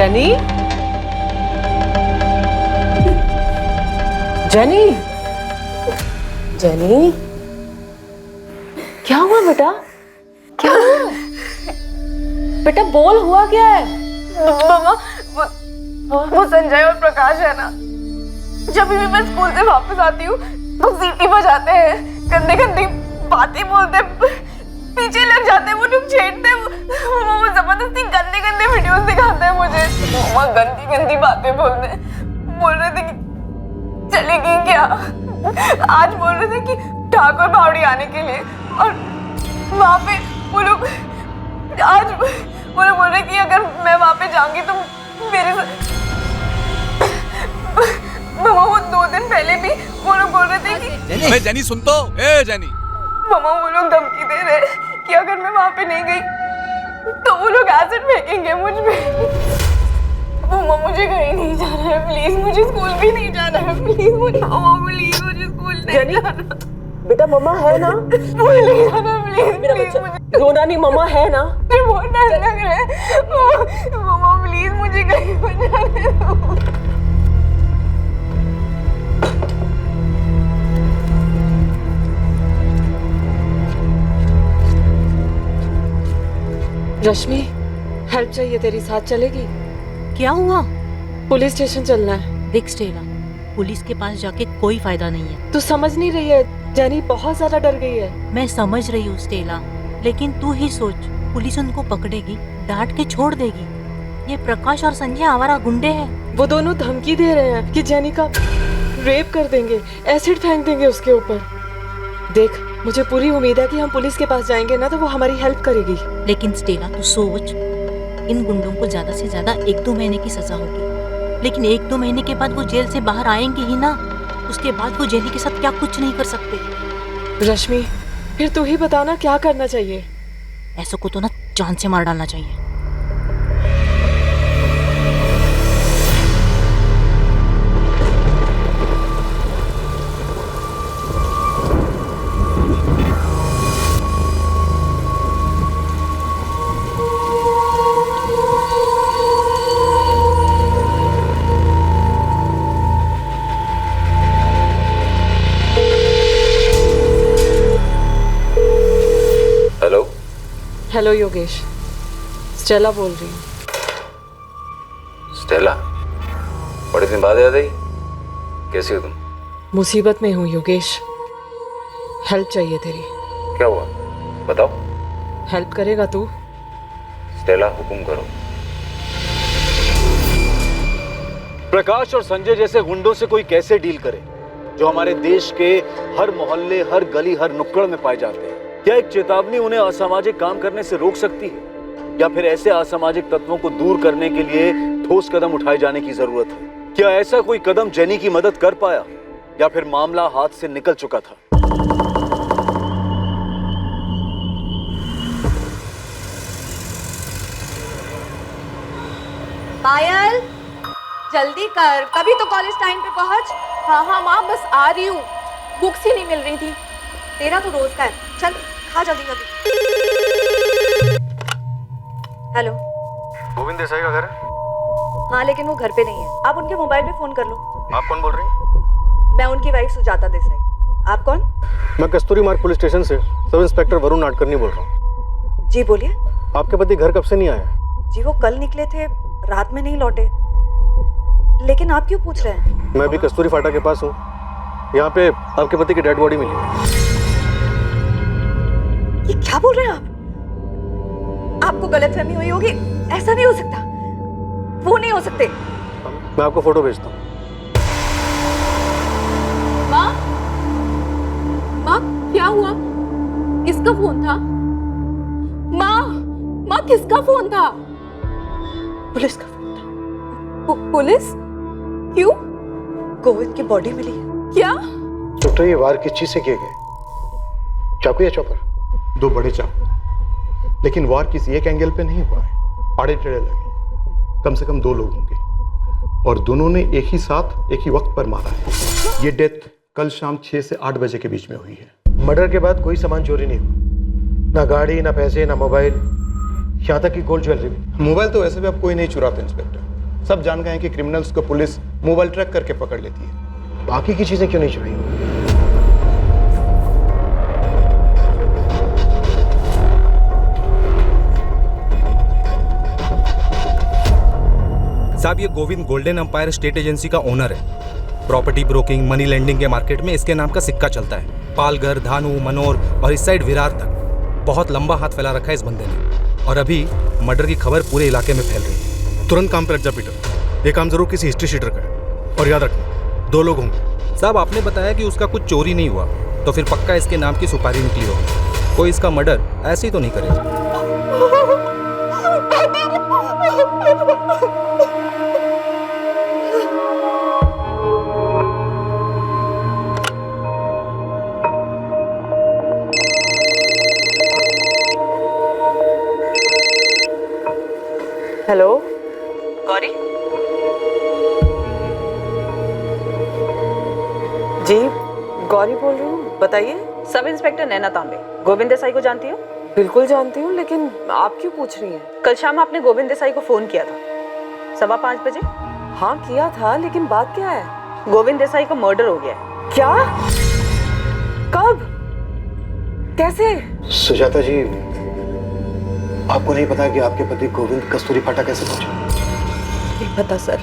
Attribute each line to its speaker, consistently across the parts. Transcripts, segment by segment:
Speaker 1: Jenny, jenny, jenny, क्या हुआ बेटा? क्या हुआ बेटा? बोल, हुआ क्या है?
Speaker 2: मामा, वो संजय और प्रकाश है ना, जब भी मैं स्कूल से वापस आती हूँ तो सीटी बजाते हैं, गंदी गंदी बातें बोलते, पीछे लग जाते हैं, वो लोग छेड़ते हैं, वो जबरदस्ती गंदे गंदे वीडियोस दिखाते हैं मुझे। वो गंदी गंदी बातें बोल रहे थे कि चली गई क्या, आज बोल रहे थे कि ठाकुर बावड़ी आने के लिए, और वहाँ पे वो लोग आज वो लोग बोल रहे कि अगर मैं वहाँ पे जाऊंगी तो मेरे मामा, वो 2 दिन पहले भी वो लोग बोल रहे थे कि
Speaker 3: जेनी सुन तो, ए जेनी,
Speaker 2: मामा वो लोग धमकी दे रहे कि अगर मैं वहाँ पे नहीं गई तो वो लोग एसिड फेंकेंगे मुझ पे। मामा मुझे कहीं नहीं जाना है, प्लीज, मुझे स्कूल भी नहीं जाना है, प्लीज मुझे, मामा प्लीज मुझे स्कूल नहीं जाना।
Speaker 1: बेटा मम्मा है ना?
Speaker 2: स्कूल नहीं जाना, प्लीज
Speaker 1: मेरा
Speaker 2: प्लीज,
Speaker 1: बच्चा रोना नहीं, मम्मा है ना?
Speaker 2: मुझे बहुत डर लग रहा है। मामा प्लीज मुझे कहीं पर जाने दो।
Speaker 1: रश्मि, हेल्प चाहिए तेरी, साथ चलेगी?
Speaker 4: क्या हुआ?
Speaker 1: पुलिस स्टेशन चलना है।
Speaker 4: देख स्टेला, पुलिस के पास जाके कोई फायदा नहीं है।
Speaker 1: तू समझ नहीं रही है, जेनी बहुत ज्यादा डर गई है।
Speaker 4: मैं समझ रही हूँ स्टेला, लेकिन तू ही सोच, पुलिस उनको पकड़ेगी, डांट के छोड़ देगी। ये प्रकाश और संजय आवारा गुंडे हैं।
Speaker 1: वो दोनों धमकी दे रहे हैं कि जेनी का रेप कर देंगे, एसिड फेंक देंगे उसके ऊपर। देख, मुझे पूरी उम्मीद है कि हम पुलिस के पास जाएंगे ना तो वो हमारी हेल्प करेगी।
Speaker 4: लेकिन स्टेला तू सोच, इन गुंडों को ज्यादा से ज्यादा 1-2 महीने की सजा होगी, लेकिन 1-2 महीने के बाद वो जेल से बाहर आएंगे ही ना। उसके बाद वो जेनी के साथ क्या कुछ नहीं कर सकते।
Speaker 1: रश्मि, फिर तू ही बता ना क्या करना चाहिए।
Speaker 4: ऐसो को तो ना जान से मार डालना चाहिए।
Speaker 1: हेलो योगेश, स्टेला बोल रही हूँ।
Speaker 5: स्टेला, बड़े दिन बाद याद आई, कैसी हो तुम?
Speaker 1: मुसीबत में हूँ योगेश, हेल्प चाहिए तेरी।
Speaker 5: क्या हुआ बताओ।
Speaker 1: हेल्प करेगा तू?
Speaker 5: स्टेला हुक्म करो।
Speaker 6: प्रकाश और संजय जैसे गुंडों से कोई कैसे डील करे, जो हमारे देश के हर मोहल्ले, हर गली, हर नुक्कड़ में पाए जाते हैं? क्या एक चेतावनी उन्हें असामाजिक काम करने से रोक सकती है, या फिर ऐसे असामाजिक तत्वों को दूर करने के लिए ठोस कदम उठाए जाने की जरूरत है? क्या ऐसा कोई कदम जेनी की मदद कर पाया, या फिर मामला हाथ से निकल चुका था?
Speaker 2: पायल, जल्दी कर, कभी तो कॉलेज टाइम पे पहुंच। हाँ हाँ माँ, बस आ रही हूँ, बुक्स ही नहीं मिल रही थी। तेरा तो रोज का है, चल खा जल्दी जल्दी। हेलो,
Speaker 7: गोविंद देसाई का घर है?
Speaker 2: हाँ लेकिन वो घर पे नहीं है, आप उनके मोबाइल पे फोन कर लो।
Speaker 7: आप कौन बोल रही हैं?
Speaker 2: मैं उनकी वाइफ सुजाता देसाई। आप कौन?
Speaker 7: मैं कस्तूरी मार्ग पुलिस स्टेशन से सब इंस्पेक्टर वरुण नाडकर्णी बोल रहा हूँ।
Speaker 2: जी बोलिए।
Speaker 7: आपके पति घर कब से नहीं आए?
Speaker 2: जी वो कल निकले थे, रात में नहीं लौटे। लेकिन आप क्यों पूछ रहे हैं?
Speaker 7: मैं भी कस्तूरी फाटा के पास हूँ, यहाँ पे आपके पति की डेड बॉडी मिली है।
Speaker 2: ये क्या बोल रहे हैं आप? आपको गलतफहमी हुई होगी, ऐसा नहीं हो सकता, वो नहीं हो सकते।
Speaker 7: मैं आपको फोटो भेजता हूँ।
Speaker 2: माँ, माँ क्या हुआ? किसका फोन था? माँ किसका फोन था?
Speaker 1: पुलिस का फोन था।
Speaker 2: पुलिस? क्यों? गोविंद की बॉडी मिली है। क्या?
Speaker 8: तो ये वार किस चीज से किए गए? चाकू या चॉपर? 2 बड़े चाकू, लेकिन वार किसी एक एंगल पे नहीं हुआ है, आड़े टेढ़े लगे। कम से कम 2 लोग होंगे और दोनों ने एक ही साथ एक ही वक्त पर मारा है। ये डेथ कल शाम 6 से 8 बजे के बीच में हुई है। मर्डर के बाद कोई सामान चोरी नहीं हुआ, ना गाड़ी, ना पैसे, ना मोबाइल, यहाँ तक कि गोल्ड ज्वेलरी भी।
Speaker 7: मोबाइल तो वैसे भी अब कोई नहीं चुराता इंस्पेक्टर।
Speaker 8: सब जान गए हैं कि क्रिमिनल्स को पुलिस मोबाइल ट्रैक करके पकड़ लेती है। बाकी की चीजें क्यों नहीं चुराई?
Speaker 3: साहब, ये Govind golden empire state agency का ओनर है। प्रॉपर्टी ब्रोकिंग, मनी लेंडिंग के मार्केट में इसके नाम का सिक्का चलता है। पालघर, धानु, मनोर और इस साइड विरार तक बहुत लंबा हाथ फैला रखा है इस बंदे ने। और अभी मर्डर की खबर पूरे इलाके में फैल रही है।
Speaker 7: तुरंत काम पे लग जा पीटर, ये काम जरूर किसी हिस्ट्री शीटर का है। और याद रखना, 2 लोग होंगे।
Speaker 3: साहब, आपने बताया कि उसका कुछ चोरी नहीं हुआ, तो फिर पक्का इसके नाम की सुपारी निकली होगी। कोई इसका मर्डर ऐसे ही तो नहीं करेगा।
Speaker 1: हेलो
Speaker 4: गौरी,
Speaker 1: जी, गौरी बोल रही हूँ, बताइए।
Speaker 4: सब इंस्पेक्टर नैना तांबे, गोविंद देसाई को जानती हो?
Speaker 1: बिल्कुल जानती हूँ, लेकिन आप क्यों पूछ रही हैं?
Speaker 4: कल शाम आपने गोविंद देसाई को फोन किया था 5:15 बजे।
Speaker 1: हाँ किया था, लेकिन बात क्या है?
Speaker 4: गोविंद देसाई का मर्डर हो गया है।
Speaker 1: क्या? कब? कैसे?
Speaker 8: सुजाता जी, आपको नहीं पता कि आपके पति गोविंद कस्तूरी फाटा कैसे पहुंचे?
Speaker 1: नहीं पता सर।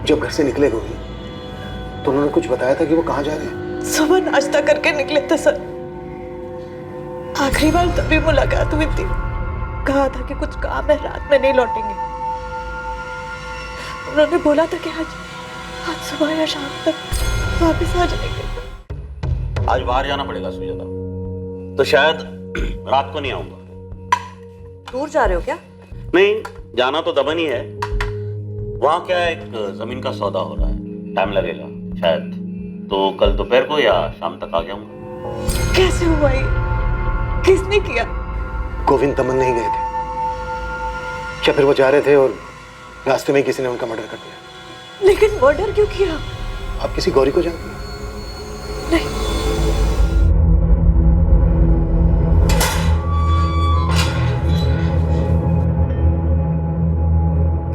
Speaker 8: जब घर से निकले गोविंद, तो उन्होंने कुछ बताया था कि वो कहाँ जा रहे हैं?
Speaker 1: सुबह नाश्ता करके निकले थे सर। आखिरी बार तभी मुलाकात हुई थी। कहा था कि कुछ काम है, रात में नहीं लौटेंगे। उन्होंने बोला था कि आज सुबह या शाम तक वापस आ जाएंगे।
Speaker 9: आज बाहर जाना पड़ेगा सुजाता, तो शायद रात को नहीं आऊंगा।
Speaker 1: दूर जा रहे हो क्या?
Speaker 9: नहीं, जाना तो दमन ही है। वहां क्या है, एक जमीन का सौदा हो रहा है, टाइम लगेगा शायद, तो कल दोपहर को या शाम तक आ जाऊंगा।
Speaker 1: कैसे हुआ ये? किसने किया?
Speaker 8: गोविंद दमन नहीं गए थे, क्या फिर वो जा रहे थे और रास्ते में किसी ने उनका मर्डर कर दिया?
Speaker 1: लेकिन मर्डर क्यों किया?
Speaker 8: आप किसी गौरी को जानती हैं?
Speaker 1: नहीं।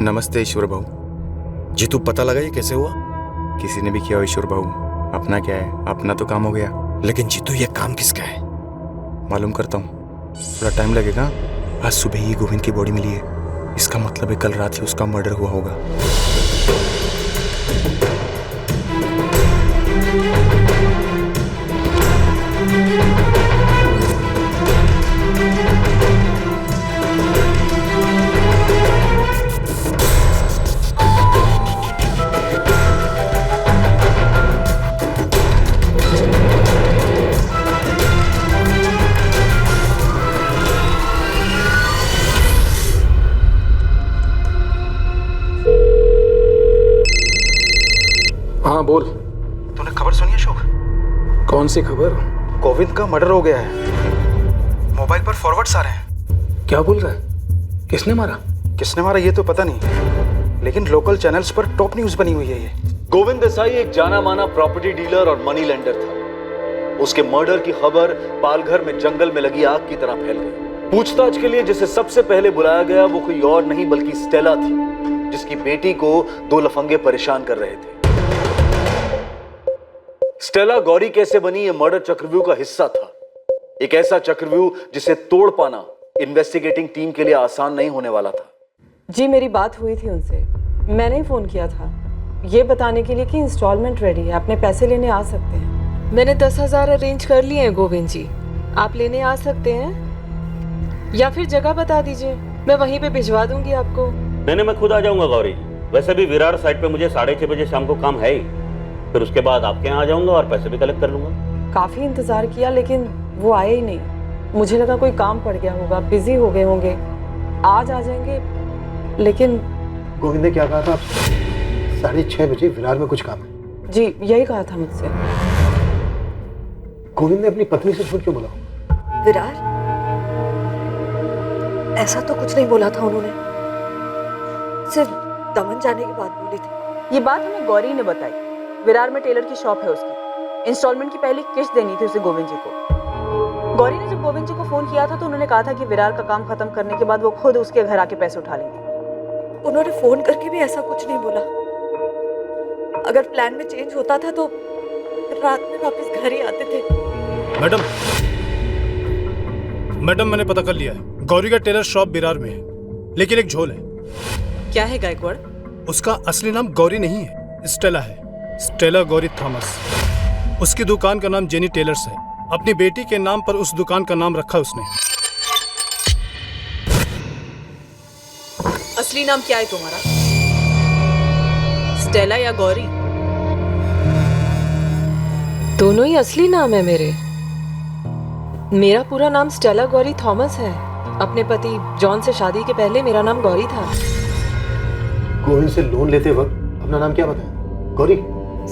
Speaker 10: नमस्ते ईश्वर भाऊ जी। तू पता लगा ये कैसे हुआ? किसी ने भी किया हो ईश्वर भाऊ, अपना क्या है, अपना तो काम हो गया। लेकिन जीतू, ये काम किसका है? मालूम करता हूँ, थोड़ा टाइम लगेगा। आज सुबह ही गोविंद की बॉडी मिली है, इसका मतलब है कल रात ही उसका मर्डर हुआ होगा।
Speaker 11: हाँ बोल।
Speaker 10: तूने खबर सुनी अशोक?
Speaker 11: कौन सी खबर?
Speaker 10: गोविंद का मर्डर हो गया है। मोबाइल पर फॉरवर्ड्स आ रहे हैं।
Speaker 11: क्या बोल रहा है? किसने मारा?
Speaker 10: किसने मारा ये तो पता नहीं, लेकिन लोकल चैनल्स पर टॉप न्यूज बनी हुई है ये।
Speaker 6: गोविंद देसाई एक जाना माना प्रॉपर्टी डीलर और मनी लेंडर था। उसके मर्डर की खबर पालघर में जंगल में लगी आग की तरह फैल गई। पूछताछ के लिए जिसे सबसे पहले बुलाया गया वो कोई और नहीं बल्कि स्टेला थी, जिसकी बेटी को 2 लफंगे परेशान कर रहे थे। स्टेला गौरी कैसे बनी ये मर्डर चक्रव्यूह का हिस्सा था। एक ऐसा चक्रव्यूह जिसे तोड़ पाना इन्वेस्टिगेटिंग टीम के लिए आसान नहीं होने वाला था।
Speaker 1: जी, मेरी बात हुई थी उनसे। मैंने ही फोन किया था ये बताने के लिए कि इंस्टॉलमेंट रेडी है, अपने पैसे लेने आ सकते हैं। मैंने 10,000 अरेंज कर लिए हैं गोविंद जी, आप लेने आ सकते हैं या फिर जगह बता दीजिए, मैं वहीं पे भिजवा दूंगी आपको।
Speaker 9: नहीं, मैं खुद आ जाऊंगा गौरी। वैसे भी विरार साइड पे मुझे 6:30 बजे शाम को काम है ही, फिर उसके बाद आपके यहाँ आ जाऊंगा और पैसे भी कलेक्ट कर लूंगा।
Speaker 1: काफी इंतजार किया लेकिन वो आए ही नहीं। मुझे लगा कोई काम पड़ गया होगा, बिजी हो गए होंगे, आज आ जाएंगे। लेकिन
Speaker 8: गोविंद ने क्या कहा था आपसे? 6:30 बजे विरार में कुछ काम है।
Speaker 1: जी, यही कहा था मुझसे।
Speaker 8: गोविंद ने अपनी पत्नी से झूठ क्यों बोला?
Speaker 1: विरार? ऐसा तो कुछ नहीं बोला था उन्होंने, सिर्फ दमन जाने की बात बोली थी।
Speaker 4: ये बात हमें गौरी ने बताई। विरार में टेलर की शॉप है उसकी, इंस्टॉलमेंट की पहली किस्त देनी थी उसे गोविंद जी को। गौरी ने जब गोविंद जी को फोन किया था तो उन्होंने कहा था कि विरार का काम खत्म करने के बाद वो खुद उसके घर आके पैसे उठा लेंगे।
Speaker 2: उन्होंने फोन करके भी ऐसा कुछ नहीं बोला। अगर प्लान में चेंज होता था तो रात में वापस घर ही आते थे।
Speaker 7: मैडम मैंने पता कर लिया है, गौरी का टेलर शॉप बिरार में है, लेकिन एक झोल है।
Speaker 1: क्या है गायकवाड़?
Speaker 7: उसका असली नाम गौरी नहीं है, स्टेला है। Stella Gauri Thomas. उसकी दुकान का नाम जेनी टेलर्स है। अपनी बेटी के नाम पर उस दुकान का नाम रखा उसने।
Speaker 1: असली नाम क्या है तुम्हारा? स्टेला या गौरी? दोनों ही असली नाम है मेरे। मेरा पूरा नाम स्टेला गौरी थॉमस है। अपने पति जॉन से शादी के पहले मेरा नाम गौरी था।
Speaker 8: गोविंद से लोन लेते वक्त अपना नाम क्या बताया? गौरी?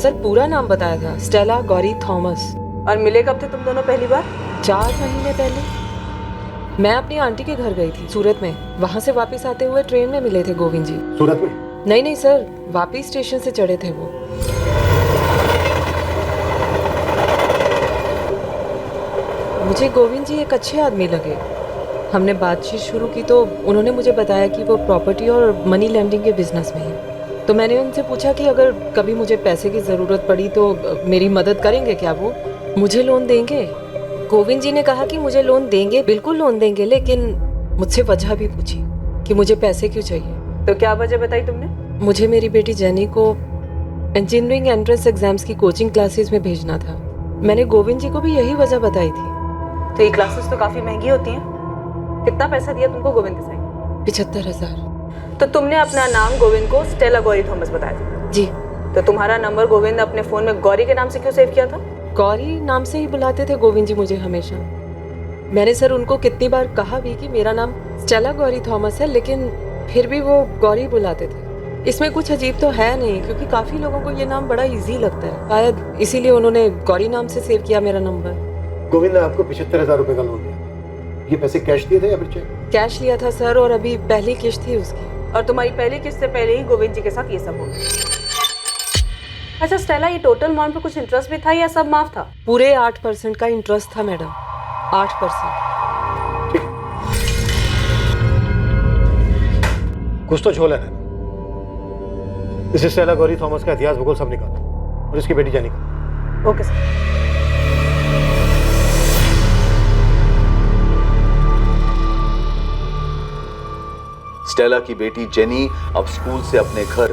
Speaker 1: सर पूरा नाम बताया था, स्टेला गौरी थॉमस।
Speaker 2: और मिले कब थे तुम दोनों पहली बार?
Speaker 1: 4 महीने पहले। मैं अपनी आंटी के घर गई थी सूरत में। वहां से वापस आते हुए ट्रेन में मिले थे गोविंद जी।
Speaker 8: सूरत में?
Speaker 1: नहीं सर, वापी स्टेशन से चढ़े थे वो। मुझे गोविंद जी एक अच्छे आदमी लगे। हमने बातचीत शुरू की तो उन्होंने मुझे बताया कि वो प्रॉपर्टी और मनी लैंडिंग के बिजनेस में है। तो मैंने उनसे पूछा कि अगर कभी मुझे पैसे की ज़रूरत पड़ी तो मेरी मदद करेंगे क्या? वो मुझे लोन देंगे? गोविंद जी ने कहा कि मुझे लोन देंगे, बिल्कुल लोन देंगे, लेकिन मुझसे वजह भी पूछी कि मुझे पैसे क्यों चाहिए।
Speaker 2: तो क्या वजह बताई तुमने?
Speaker 1: मुझे मेरी बेटी जेनी को इंजीनियरिंग एंट्रेंस एग्जाम्स की कोचिंग क्लासेस में भेजना था। मैंने गोविंद जी को भी यही वजह बताई थी।
Speaker 2: तो ये क्लासेस तो काफी महंगी होती हैं। कितना पैसा दिया तुमको गोविंद देसाई?
Speaker 1: 75,000।
Speaker 2: तो तुमने अपना नाम गोविंद को स्टेला गौरी थॉमस बताया था?
Speaker 1: जी।
Speaker 2: तो तुम्हारा नंबर गोविंद ने अपने फोन में गौरी के नाम से क्यों सेव किया था?
Speaker 1: गौरी नाम से ही बुलाते थे गोविंद जी मुझे हमेशा। मैंने सर उनको कितनी बार कहा भी कि मेरा नाम स्टेला गौरी थॉमस है, लेकिन फिर भी वो गौरी बुलाते थे। इसमें कुछ अजीब तो है नहीं, क्योंकि काफी लोगों को ये नाम बड़ा इजी लगता है। शायद इसीलिए उन्होंने गौरी नाम से सेव किया मेरा नंबर।
Speaker 8: गोविंद ने आपको 75,000 रुपए का लोन दिया। ये पैसे कैश दिए थे या फिर चेक?
Speaker 1: कैश लिया था सर, और अभी पहली किस्त थी उसकी।
Speaker 2: और तुम्हारी पहली किस्त से पहले ही गोविंद जी के साथ ये सब हो गया। अच्छा स्टेला, ये टोटल अमाउंट पे कुछ इंटरेस्ट भी था या सब माफ था?
Speaker 1: पूरे 8% का इंटरेस्ट था मैडम। 8%।
Speaker 8: कुछ तो झोल है ना। इस स्टेला गौरी थॉमस का इतिहास भूगोल सब निकालो और इसकी बेटी जेनी का।
Speaker 2: Okay sir.
Speaker 6: स्टेला की बेटी जेनी अब स्कूल से अपने घर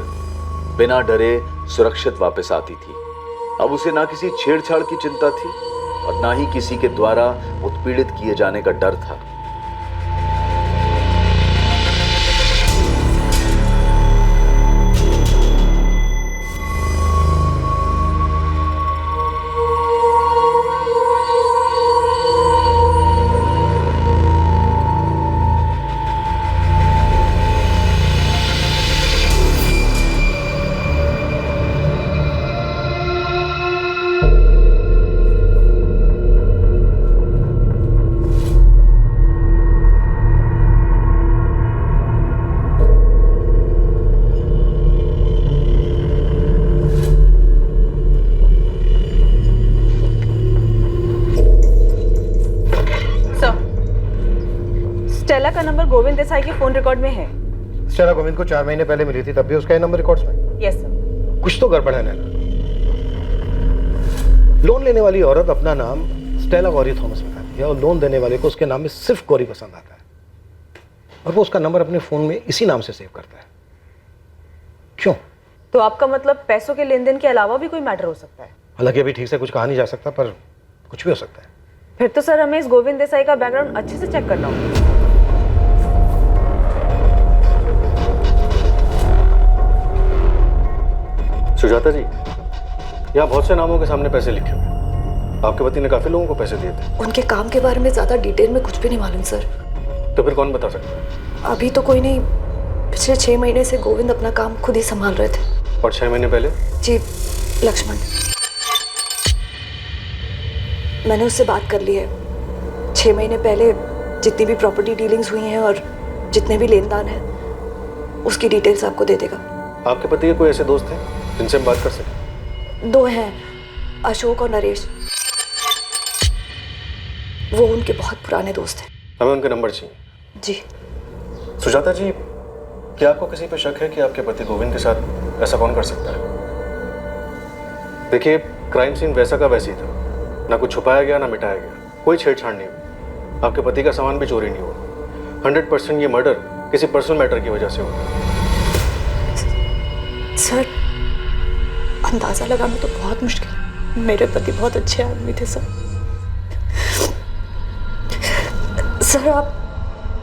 Speaker 6: बिना डरे सुरक्षित वापस आती थी। अब उसे ना किसी छेड़छाड़ की चिंता थी और ना ही किसी के द्वारा उत्पीड़ित किए जाने का डर था।
Speaker 2: स्टेला का नंबर गोविंद देसाई के फोन रिकॉर्ड में है।
Speaker 8: स्टेला गोविंद को 4 महीने पहले मिली थी, तब भी उसका ये नंबर रिकॉर्ड्स में?
Speaker 2: Yes sir.
Speaker 8: कुछ तो गड़बड़ है नैना। लोन लेने वाली औरत अपना नाम स्टेला गौरी थॉमस बताती है और लोन देने वाले को उसके नाम में सिर्फ गौरी पसंद आता है, और वो उसका नंबर अपने फोन में इसी नाम से सेव करता है। क्यों?
Speaker 2: तो आपका मतलब पैसों के लेन देन के अलावा भी कोई मैटर हो सकता है?
Speaker 8: हालांकि अभी ठीक से कुछ कहा नहीं जा सकता, पर कुछ भी हो सकता है।
Speaker 2: फिर तो सर हमें इस गोविंद देसाई का बैकग्राउंड अच्छे से चेक करना होगा।
Speaker 8: सुजाता जी, यहाँ बहुत से नामों के सामने पैसे लिखे हुए हैं। आपके पति ने काफी लोगों को पैसे दिए थे।
Speaker 2: उनके काम के बारे में ज्यादा डिटेल में कुछ भी नहीं मालूम सर।
Speaker 8: तो फिर कौन बता सकता है?
Speaker 2: अभी तो कोई नहीं। पिछले 6 महीने से गोविंद अपना काम खुद ही संभाल रहे थे।
Speaker 8: और 6 महीने पहले?
Speaker 2: जी, लक्ष्मण। मैंने उससे बात कर ली है। 6 महीने पहले जितनी भी प्रॉपर्टी डीलिंग्स हुई हैं और जितने भी लेन देन हैं, उसकी डिटेल्स आपको दे देगा।
Speaker 8: आपके पति के कोई ऐसे दोस्त हैं जिनसे हम बात कर सकें?
Speaker 2: 2 हैं, अशोक और नरेश। वो उनके बहुत पुराने दोस्त हैं।
Speaker 8: हमें उनके नंबर चाहिए।
Speaker 2: जी।
Speaker 8: सुजाता जी, क्या आपको किसी पे शक है कि आपके पति गोविंद के साथ ऐसा कौन कर सकता है? देखिए, क्राइम सीन वैसा का वैसे ही था, ना कुछ छुपाया गया ना मिटाया गया, कोई छेड़छाड़ नहीं हुई, आपके पति का सामान भी चोरी नहीं हुआ। 100% ये मर्डर किसी पर्सनल मैटर की वजह से हुआ।
Speaker 2: सर, अंदाजा लगाना तो बहुत मुश्किल। मेरे पति बहुत अच्छे आदमी थे सर। सर,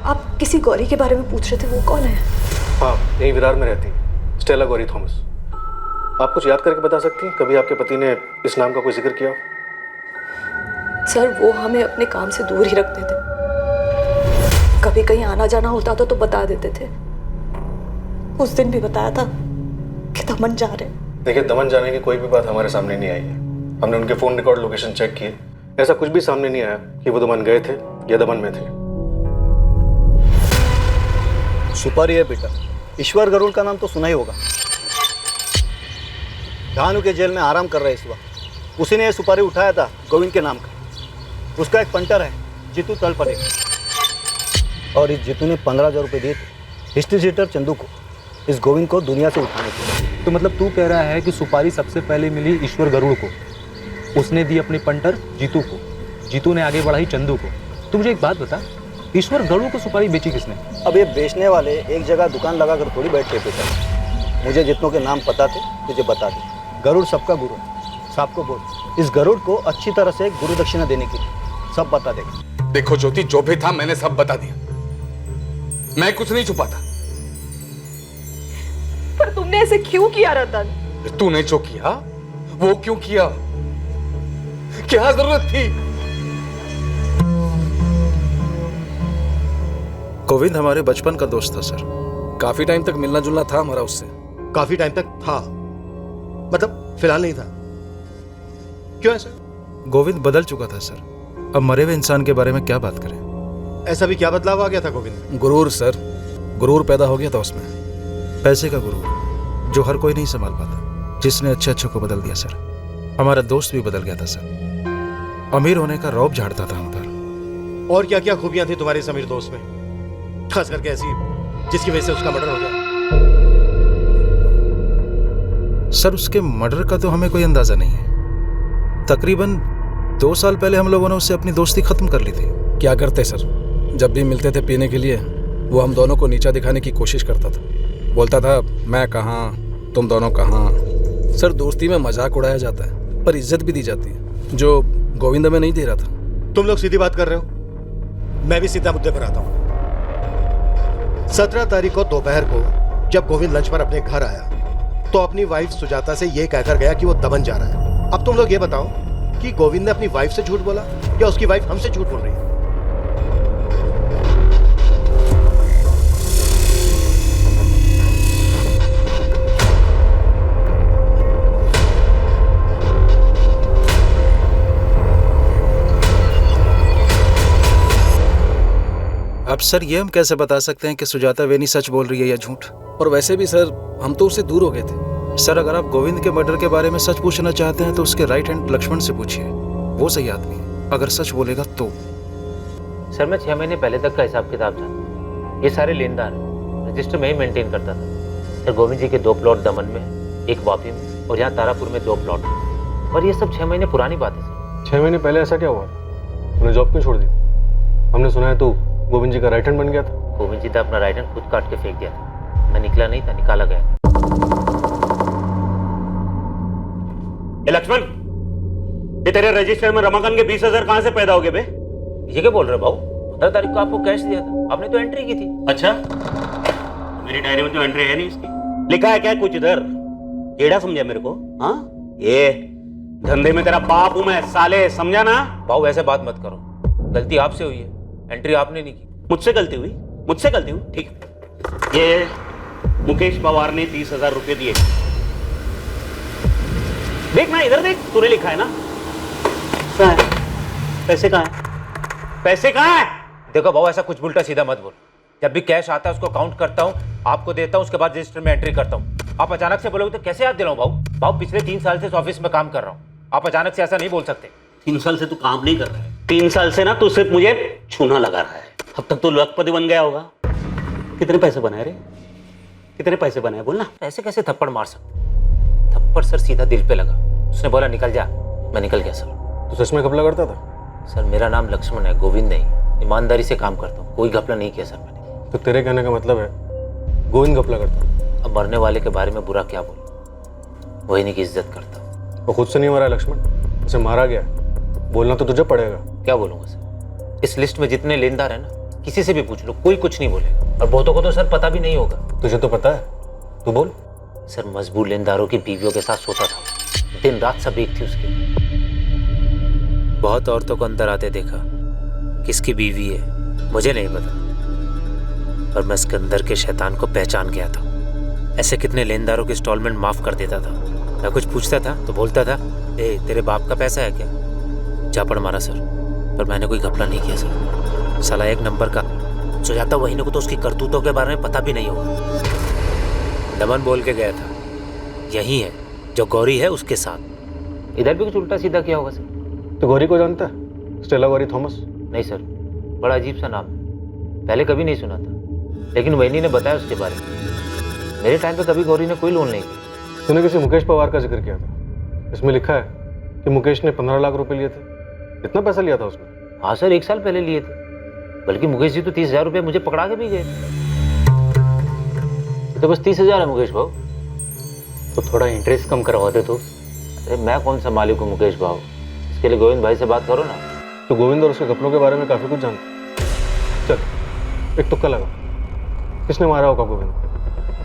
Speaker 2: आप किसी गौरी के बारे में पूछ रहे थे, वो कौन है?
Speaker 8: हाँ, यही विरार में रहती है, स्टेला गौरी थॉमस। आप कुछ याद करके बता सकती हैं कभी आपके पति ने इस नाम का कोई जिक्र किया?
Speaker 2: सर, वो हमें अपने काम से दूर ही रखते थे। कभी कहीं आना जाना होता था तो बता देते थे। उस दिन भी बताया था कि दमन जा रहे।
Speaker 8: देखिए, दमन जाने की कोई भी बात हमारे सामने नहीं आई है। हमने उनके फोन रिकॉर्ड लोकेशन चेक किए, ऐसा कुछ भी सामने नहीं आया कि वो दमन गए थे या दमन में थे।
Speaker 12: सुपारी है बेटा, ईश्वर गरुड़ का नाम तो सुना ही होगा। धानु के जेल में आराम कर रहा है इस वक्त। उसी ने ये सुपारी उठाया था गोविंद के नाम का। उसका एक पंटर है जीतू तलपड़े, और इस जीतू ने 15,000 रुपये दिए थे हिस्ट्री शीटर चंदू को इस गोविंद को दुनिया से उठाने के लिए।
Speaker 3: तो मतलब तू कह रहा है कि सुपारी सबसे पहले मिली ईश्वर गरुड़ को, उसने दी अपने पंटर जीतू को, जीतू ने आगे बढ़ाई चंदू को। तू मुझे एक बात बता, ईश्वर गरुड़ को सुपारी बेची किसने?
Speaker 12: अब ये बेचने वाले एक जगह दुकान लगा कर थोड़ी बैठते थे। मुझे जितनों के नाम पता थे तुझे बता दे। गरुड़ सबका गुरु, साहब को बोल इस गरुड़ को अच्छी तरह से गुरु दक्षिणा देने की, सब बता देगा।
Speaker 11: देखो ज्योति, जो भी था मैंने सब बता दिया, मैं कुछ नहीं छुपाता।
Speaker 2: पर तुमने ऐसे क्यों किया रतन?
Speaker 11: तूने जो किया वो क्यों किया? क्या जरूरत थी?
Speaker 3: गोविंद हमारे बचपन का दोस्त था सर।
Speaker 11: काफी टाइम तक मिलना जुलना था हमारा उससे।
Speaker 8: काफी टाइम तक था, मतलब फिलहाल नहीं था। क्यों ऐसा?
Speaker 3: गोविंद बदल चुका था सर। अब मरे हुए इंसान के बारे में क्या बात करें?
Speaker 8: ऐसा भी क्या बदलाव आ गया था गोविंद में?
Speaker 11: गुरूर सर, गुरूर पैदा हो गया था उसमें।
Speaker 3: पैसे का गुरूर जो हर कोई नहीं संभाल पाता, जिसने अच्छे अच्छे को बदल दिया सर। हमारा दोस्त भी बदल गया था सर। अमीर होने का रौब झाड़ता था हम पर।
Speaker 8: और क्या क्या खूबियां थी तुम्हारे इस अमीर दोस्त में, खास करके ऐसी जिसकी वजह से उसका मर्डर हो गया?
Speaker 3: सर, उसके मर्डर का तो हमें कोई अंदाजा नहीं है। तकरीबन 2 साल पहले हम लोगों ने उससे अपनी दोस्ती खत्म कर ली थी।
Speaker 11: क्या करते सर, जब भी मिलते थे पीने के लिए वो हम दोनों को नीचा दिखाने की कोशिश करता था। बोलता था मैं कहाँ, तुम दोनों कहाँ। सर, दोस्ती में मजाक उड़ाया जाता है पर इज्जत भी दी जाती है, जो गोविंद में नहीं दे रहा था।
Speaker 8: तुम लोग सीधी बात कर रहे हो, मैं भी सीधा मुद्दे पर आता हूँ। 17 तारीख को दोपहर को जब गोविंद लंच पर अपने घर आया तो अपनी वाइफ सुजाता से यह कहकर गया कि वो दमन जा रहा है। अब तुम लोग ये बताओ कि गोविंद ने अपनी वाइफ से झूठ बोला या उसकी वाइफ हमसे झूठ बोल रही है?
Speaker 3: अब सर, ये हम कैसे बता सकते हैं कि सुजाता वेनी सच बोल रही है या झूठ?
Speaker 11: और वैसे भी सर, हम तो उससे दूर हो गए थे।
Speaker 3: सर, अगर आप गोविंद के मर्डर के बारे में सच पूछना चाहते हैं तो उसके राइट हैंड लक्ष्मण से पूछिए, वो सही आदमी है अगर सच बोलेगा तो।
Speaker 13: सर, मैं 6 महीने पहले तक का हिसाब किताब जानता। ये सारे लेनदार रजिस्टर में ही मेंटेन करता था। सर, गोविंद जी के 2 प्लॉट दमन में, एक वापी में और यहाँ तारापुर में 2 प्लॉट। और ये सब 6 महीने पुरानी बात है सर।
Speaker 8: 6 महीने पहले ऐसा क्या हुआ? उन्हें जॉब क्यों छोड़ दी? हमने सुना है तू गोविंद जी का राइट हैंड बन गया था।
Speaker 13: गोविंद जी ने अपना राइट हैंड खुद काट के फेंक दिया था। मैं निकला नहीं था, निकाला गया।
Speaker 9: लक्ष्मण, ये तेरे रजिस्टर में रमाकांत के 20,000 कहां से पैदा हो गए बे?
Speaker 13: ये क्या बोल रहे भाऊ? 15 तारीख को आपको कैश दिया था, आपने तो एंट्री की थी।
Speaker 9: अच्छा, मेरी डायरी में तो एंट्री है नहीं इसकी। लिखा है क्या कुछ इधर? टेढ़ा समझा मेरे को? हाँ, ये धंधे में तेरा बाप हूं मैं साले, समझा ना?
Speaker 13: भाऊ ऐसे बात मत करो, गलती आपसे हुई है, एंट्री आपने नहीं की।
Speaker 9: मुझसे गलती हुई? मुझसे गलती हुई? ठीक। ये मुकेश पवार ने 30,000 रुपए दिए। देख ना, इधर देख, तूने लिखा है ना? कहाँ है पैसे? कहाँ है पैसे? कहाँ है?
Speaker 13: देखो भाऊ, ऐसा कुछ उल्टा सीधा मत बोल। जब भी कैश आता है उसको काउंट करता हूँ, आपको देता हूँ, उसके बाद रजिस्टर में एंट्री करता हूँ। आप अचानक से बोलोगे तो कैसे याद दिलाऊं भाऊ? भाऊ, पिछले 3 साल से इस ऑफिस में काम कर रहा हूँ, आप अचानक से ऐसा नहीं बोल सकते।
Speaker 9: 3 साल से तू काम नहीं कर रहा है। 3 साल से ना तू सिर्फ मुझे छूना लगा रहा है। अब तक तो लखपति बन गया होगा। कितने पैसे बनाए रे? कितने पैसे बनाए बोलना।
Speaker 13: ऐसे कैसे थप्पड़ मार सकते? थप्पड़ सर सीधा दिल पे लगा। उसने बोला निकल जा, मैं निकल गया सर।
Speaker 11: तो सच में घपला करता था?
Speaker 13: सर मेरा नाम लक्ष्मण है, गोविंद नहीं। ईमानदारी से काम करता हूँ, कोई घपला नहीं किया सर मैंने।
Speaker 11: तो तेरे कहने का मतलब है गोविंद घपला करता?
Speaker 13: अब मरने वाले के बारे में बुरा क्या बोलूं, वही नहीं की इज्जत करता।
Speaker 11: वो खुद से नहीं मरा है लक्ष्मण, उसे मारा गया। बोलना तो तुझे पड़ेगा।
Speaker 13: क्या बोलूंगा सर? इस लिस्ट में जितने लेनदार है ना, किसी से भी पूछ लो, कोई कुछ नहीं बोलेगा। और बहुतों को तो सर पता भी नहीं होगा।
Speaker 11: तुझे तो पता है, तू बोल।
Speaker 13: सर मजबूर लेनदारों की बीवियों के साथ सोता था, दिन रात सब एक थी उसकी। बहुत औरतों को अंदर आते देखा, किसकी बीवी है मुझे नहीं पता, पर मैं सिकंदर के शैतान को पहचान गया था। ऐसे कितने लेनदारों की इंस्टॉलमेंट माफ कर देता था। मैं कुछ पूछता था तो बोलता था, ए तेरे बाप का पैसा है क्या? झापड़ मारा सर, पर मैंने कोई घपला नहीं किया सर। साला एक नंबर का सुजाता वहीने को तो उसकी करतूतों के बारे में पता भी नहीं होगा। दमन बोल के गया था, यही है जो गौरी है उसके साथ। इधर भी कुछ उल्टा सीधा किया होगा सर।
Speaker 11: तो गौरी को जानता है? Stella Gauri Thomas?
Speaker 13: नहीं सर, बड़ा अजीब सा नाम है, पहले कभी नहीं सुना था, लेकिन वैनी ने बताया उसके बारे में। मेरे टाइम पे कभी गौरी ने कोई लोन नहीं किया।
Speaker 11: तूने किसी मुकेश पवार का जिक्र किया था, इसमें लिखा है कि मुकेश ने 15 लाख रुपए लिए थे। कितना पैसा लिया था उसने?
Speaker 13: हाँ सर, 1 साल पहले लिए थे, बल्कि मुकेश जी तो 30,000 रुपये मुझे पकड़ा के भी गए। तो बस 30,000 है मुकेश भाव, तो थोड़ा इंटरेस्ट कम करवा दे तो। अरे मैं कौन सा मालिक हूँ मुकेश भाव, इसके लिए गोविंद भाई से बात करो ना।
Speaker 11: तो गोविंद और उसके घपलों के बारे में काफी कुछ जानता। चल एक तुक्का लगा, किसने मारा होगा गोविंद,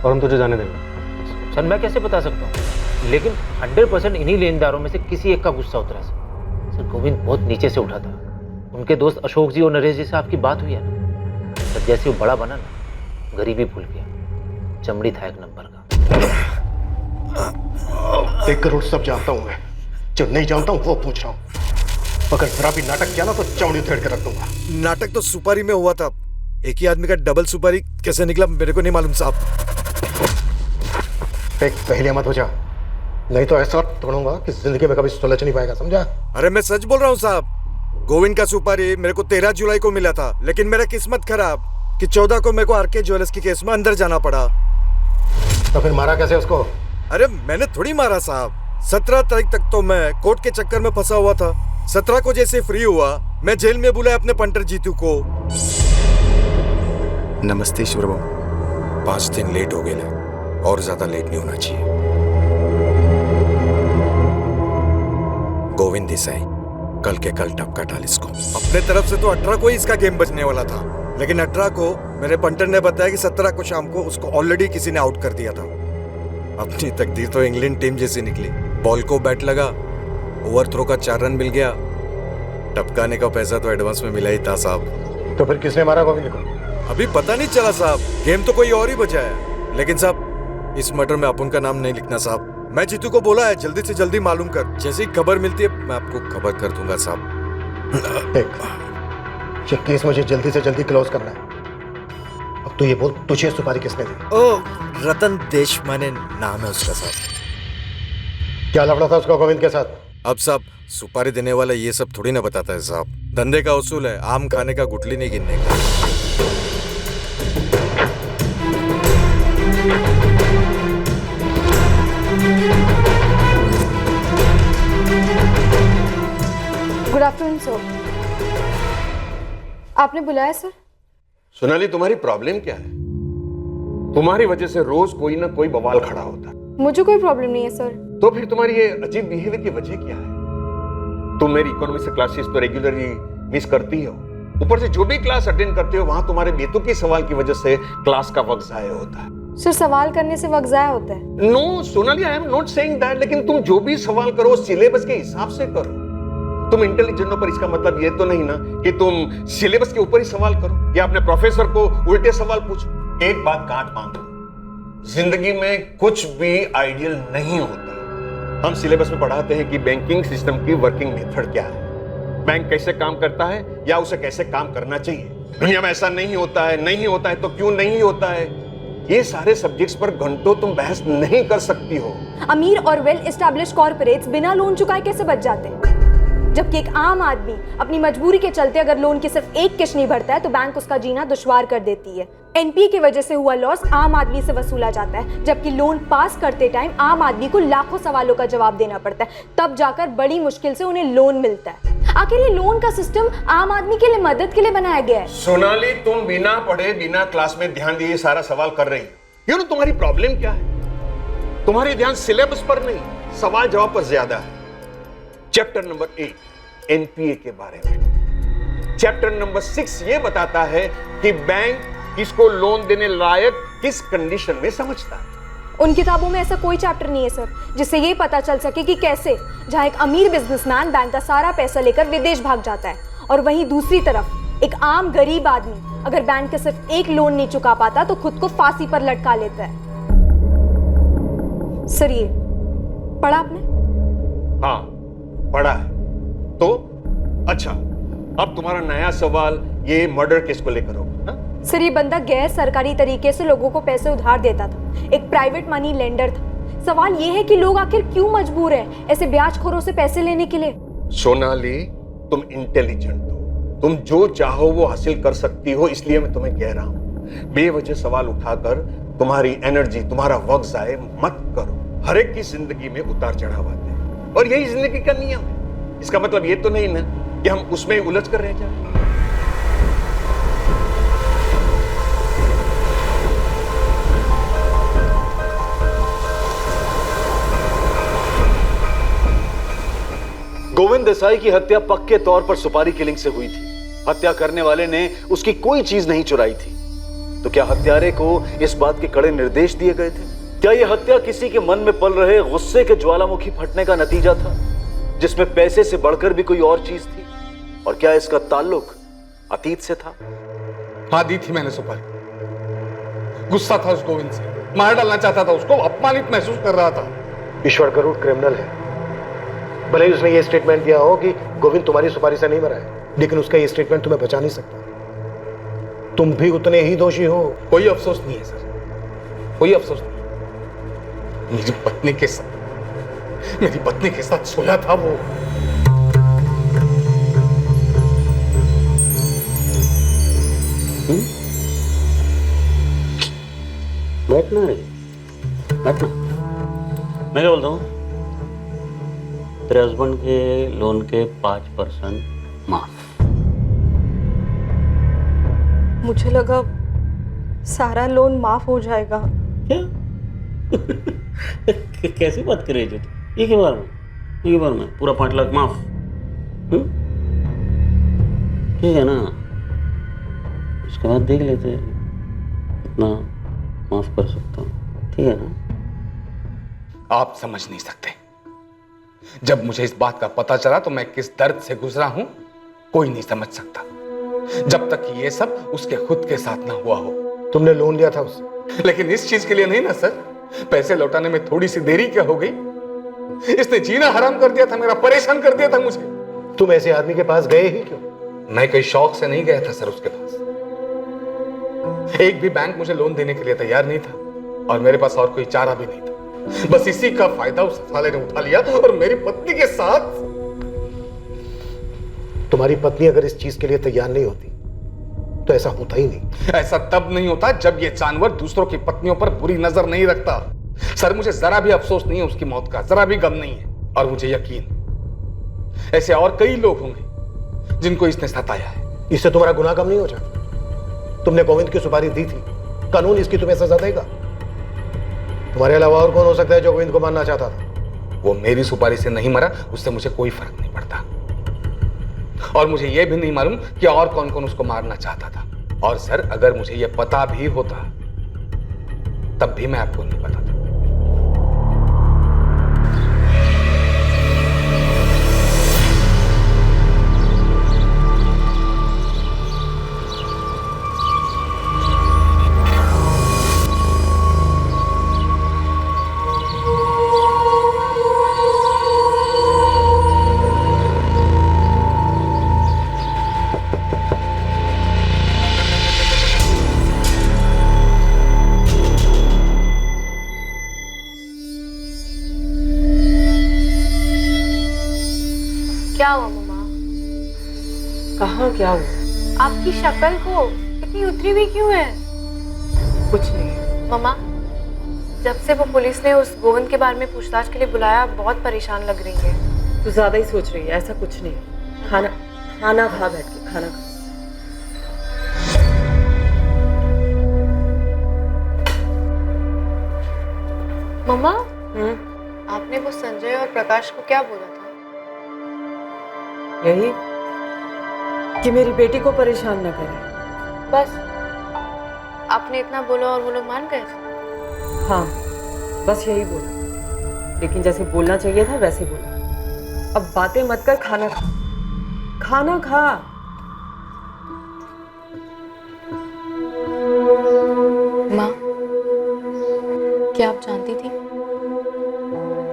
Speaker 11: और हम तुझे जाने देंगे।
Speaker 13: सर मैं कैसे बता सकता हूँ, लेकिन 100% इन्हीं लेनदारों में से किसी एक का गुस्सा उतरा सर। गोविंद बहुत नीचे से उठा था। उनके दोस्त अशोक जी और नरेश जी से आपकी बात हुई है ना सर, जैसे वो बड़ा बना ना, गरीबी भूल गया, चमड़ी था एक नंबर का।
Speaker 8: 1 करोड़ सब जानता हूं मैं, जो नहीं जानता हूं वो पूछ रहा हूं। अगर जरा भी नाटक किया ना तो चमड़ी उधेड़ के रख दूंगा।
Speaker 10: नाटक तो सुपारी में हुआ था, एक ही आदमी का डबल सुपारी कैसे निकला मेरे को नहीं मालूम साहब।
Speaker 8: एक पहले मत हो जा, नहीं तो ऐसा तोड़ूंगा कि जिंदगी में कभी सुलझ नहीं पाएगा, समझा?
Speaker 10: अरे मैं सच बोल रहा हूँ साहब, गोविंद का सुपारी मेरे को 13 जुलाई को मिला था, लेकिन मेरा किस्मत खराब कि 14 को मेरे को आरके ज्वेलर्स की केस में अंदर जाना पड़ा।
Speaker 8: तो फिर मारा कैसे उसको?
Speaker 10: अरे मैंने थोड़ी मारा साहब, 17 तारीख तक तो मैं कोर्ट के चक्कर में फंसा हुआ था। 17 को जैसे फ्री हुआ, मैं जेल में बुलाया अपने पंटर जीतू को। नमस्ते ईश्वर बाबू, 5 दिन लेट हो गए, और ज्यादा लेट नहीं होना चाहिए। गोविंद देसाई, कल के कल टपका डाल इसको। अपने तरफ से तो 18 को ही इसका गेम बचने वाला था, लेकिन 18 को मेरे पंटर ने बताया कि 17 को शाम को उसको ऑलरेडी किसी ने आउट कर दिया था। अपनी तकदीर तो इंग्लैंड टीम जैसी निकली। बॉल को बैट लगा, ओवरथ्रो का 4 रन मिल गया, टपकाने का पैसा तो एडवांस में मिला ही था साहब।
Speaker 8: तो फिर किसने मारा गोविंद को?
Speaker 10: अभी पता नहीं चला साहब, गेम तो कोई और ही बचा है। लेकिन साहब इस मर्डर में अपन का नाम नहीं लिखना साहब। मैं जीतू को बोला है जल्दी से जल्दी मालूम कर, जैसे ही खबर मिलती है मैं आपको खबर कर दूंगा साहब।
Speaker 8: ये केस मुझे जल्दी से जल्दी क्लोज करना है। अब तो ये बोल, तुझे सुपारी किसने दी?
Speaker 10: ओ रतन देशमाने नाम है उसका साहब।
Speaker 8: क्या लफड़ा था उसका गोविंद के साथ?
Speaker 10: अब साहब सुपारी देने वाला ये सब थोड़ी ना बताता है साहब, धंधे का उसूल है, आम खाने का गुठली नहीं गिनने का।
Speaker 2: Good afternoon sir. आपने बुलाया सर?
Speaker 14: सोनाली, तुम्हारी प्रॉब्लम क्या है? तुम्हारी वजह से रोज कोई ना कोई बवाल खड़ा होता है।
Speaker 2: मुझे कोई प्रॉब्लम नहीं है सर।
Speaker 14: तो फिर तुम्हारी ये अजीब बिहेवियर की वजह क्या है? तुम मेरी इकोनॉमी से क्लासेस तो रेगुलरली मिस करती हो, ऊपर से जो भी क्लास अटेंड करते हो वहां तुम्हारे बेतुकी सवाल की वजह से क्लास का वक्त जाया होता है।
Speaker 2: सर सवाल करने से वक्त जाया होता है?
Speaker 14: No Sonali, I am not saying that, लेकिन तुम जो भी सवाल करो सिलेबस के हिसाब से करो। तुम इंटेलिजेंट हो, पर इसका मतलब ये तो नहीं ना कि तुम सिलेबस के ऊपर ही सवाल करो या अपने प्रोफेसर को उल्टे सवाल पूछो। एक बात गांठ बांधो, जिंदगी में कुछ भी आइडियल नहीं होता। हम सिलेबस में पढ़ाते हैं कि बैंकिंग सिस्टम की वर्किंग मेथड क्या है, बैंक कैसे काम करता है या उसे कैसे काम करना चाहिए। दुनिया में ऐसा नहीं होता है, नहीं होता है तो क्यों नहीं होता है, ये सारे सब्जेक्ट्स पर घंटों तुम बहस नहीं कर सकती हो।
Speaker 2: अमीर और वेल एस्टैब्लिश्ड कॉर्पोरेट्स बिना लोन चुकाए कैसे बच जाते हैं? जबकि एक आम आदमी अपनी मजबूरी के चलते अगर लोन की सिर्फ एक किश्त नहीं भरता है तो बैंक उसका जीना दुश्वार कर देती है। एनपीए की वजह से हुआ लॉस आम आदमी से वसूला जाता है, जबकि लोन पास करते टाइम आम आदमी को लाखों सवालों का जवाब देना पड़ता है, तब जाकर बड़ी मुश्किल से उन्हें लोन मिलता है। आखिर ये लोन का सिस्टम आम आदमी के लिए मदद के लिए बनाया गया है।
Speaker 14: सोनाली, तुम बिना पढ़े बिना क्लास में ध्यान दिए सारा सवाल कर रही हो। तुम्हारी प्रॉब्लम क्या है? तुम्हारी ध्यान सिलेबस पर नहीं, सवाल जवाब पर ज्यादा है। चैप्टर नंबर 8 एनपीए के बारे में, चैप्टर नंबर 6 ये बताता है कि बैंक किसको लोन देने लायक किस कंडीशन में समझता है।
Speaker 2: उन किताबों में ऐसा कोई चैप्टर नहीं है सर, जिससे ये पता चल सके कि कैसे जहां एक अमीर बिजनेसमैन बैंक का सारा पैसा लेकर विदेश भाग जाता है और वहीं दूसरी तरफ एक आम गरीब आदमी अगर बैंक के सिर्फ एक लोन नहीं चुका पाता तो खुद को फांसी पर लटका लेता है। सर ये पढ़ा आपने?
Speaker 14: हाँ पढ़ा है। तो अच्छा, अब तुम्हारा नया सवाल ये मर्डर केस को लेकर होगा।
Speaker 2: सर ये बंदा गैर सरकारी तरीके से लोगों को पैसे उधार देता था, एक प्राइवेट मनी लेंडर था। सवाल ये है कि लोग आखिर क्यों मजबूर हैं ऐसे ब्याजखोरों से पैसे लेने के लिए?
Speaker 14: सोनाली, तुम इंटेलिजेंट हो, तुम जो चाहो वो हासिल कर सकती हो, इसलिए मैं तुम्हें कह रहा हूं बेवजह सवाल उठाकर तुम्हारी एनर्जी, तुम्हारा वक्त जाए मत करो। हर एक की जिंदगी में उतार चढ़ाव आते हैं और यही जिंदगी का नियम है। इसका मतलब ये तो नहीं ना कि हम उसमें उलझ कर रह जाए।
Speaker 6: गोविंद देसाई की हत्या पक्के तौर पर सुपारी किलिंग से हुई थी। हत्या करने वाले ने उसकी कोई चीज नहीं चुराई थी। तो क्या हत्यारे को इस बात के कड़े निर्देश दिए गए थे? क्या यह हत्या किसी के मन में पल रहे गुस्से के ज्वालामुखी फटने का नतीजा था, जिसमें पैसे से बढ़कर भी कोई और चीज थी? और क्या इसका ताल्लुक अतीत से था?
Speaker 11: हाँ, दी थी मैंने सुपारी। गुस्सा था उस गोविंद से, मार डालना चाहता था उसको, अपमानित महसूस कर रहा था।
Speaker 8: ईश्वर गरुड़ क्रिमिनल है। भले ही उसने ये स्टेटमेंट दिया हो कि गोविंद तुम्हारी सुपारी से नहीं मरा है, लेकिन उसका ये स्टेटमेंट तुम्हें बचा नहीं सकता। तुम भी उतने ही दोषी हो।
Speaker 11: कोई अफसोस नहीं है सर, कोई अफसोस नहीं। मेरी पत्नी के साथ सोया था वो।
Speaker 9: बैठना रे, बैठना। मैं क्या बोलता हूँ, तेरे हस्बैंड के लोन के 5% माफ।
Speaker 1: मुझे लगा सारा लोन माफ हो जाएगा।
Speaker 9: क्या? कैसी बात कर रही है तू? एक ही बार में पूरा 5 लाख माफ? ठीक है ना, उसके बाद देख लेते हैं कितना माफ कर सकता हूँ। ठीक है ना?
Speaker 11: आप समझ नहीं सकते, जब मुझे इस बात का पता चला तो मैं किस दर्द से गुजरा हूं कोई नहीं समझ सकता, जब तक कि ये सब उसके खुद के साथ ना हुआ हो।
Speaker 8: तुमने लोन लिया था उससे?
Speaker 11: लेकिन इस चीज के लिए नहीं ना सर। पैसे लौटाने में थोड़ी सी देरी क्या हो गई? इसने जीना हराम कर दिया था मेरा, परेशान कर दिया था मुझे।
Speaker 8: तुम ऐसे आदमी के पास गए ही क्यों?
Speaker 11: मैं कोई शौक से नहीं गया था सर उसके पास। एक भी बैंक मुझे लोन देने के लिए तैयार नहीं था और मेरे पास और कोई चारा भी नहीं था। बस इसी का फायदा उस साले ने उठा लिया और मेरी पत्नी के साथ।
Speaker 8: तुम्हारी पत्नी अगर इस चीज के लिए तैयार नहीं होती तो ऐसा होता ही नहीं।
Speaker 11: ऐसा तब नहीं होता जब ये जानवर दूसरों की पत्नियों पर बुरी नजर नहीं रखता। सर मुझे जरा भी अफसोस नहीं है उसकी मौत का, जरा भी गम नहीं है। और मुझे यकीन ऐसे और कई लोग होंगे जिनको इसने सताया है।
Speaker 8: इससे तुम्हारा गुनाह कम नहीं हो जाता? तुमने गोविंद की सुपारी दी थी, कानून इसकी तुम्हें सजा देगा। तुम्हारे अलावा और कौन हो सकता है जो गोविंद को मारना चाहता था?
Speaker 11: वो मेरी सुपारी से नहीं मरा, उससे मुझे कोई फर्क नहीं पड़ता। और मुझे यह भी नहीं मालूम कि और कौन कौन उसको मारना चाहता था। और सर अगर मुझे यह पता भी होता तब भी मैं आपको नहीं बताता।
Speaker 1: कहाँ क्या हुआ?
Speaker 2: आपकी शक्ल को इतनी उतरी हुई क्यों है?
Speaker 1: कुछ नहीं।
Speaker 2: मम्मा, जब से वो पुलिस ने उस गोविंद के बारे में पूछताछ के लिए बुलाया, बहुत परेशान लग रही है।
Speaker 1: तू ज्यादा ही सोच रही है, ऐसा कुछ नहीं। खाना खाना खा, बैठ के खाना खा।
Speaker 2: मम्मा, आपने वो संजय और प्रकाश को क्या बोला था?
Speaker 1: यही कि मेरी बेटी को परेशान न करे।
Speaker 2: बस आपने इतना बोला और वो लोग मान गए?
Speaker 1: हाँ, बस यही बोला, लेकिन जैसे बोलना चाहिए था वैसे बोला। अब बातें मत कर, खाना खा। खाना खा।
Speaker 2: माँ, क्या आप जानती थी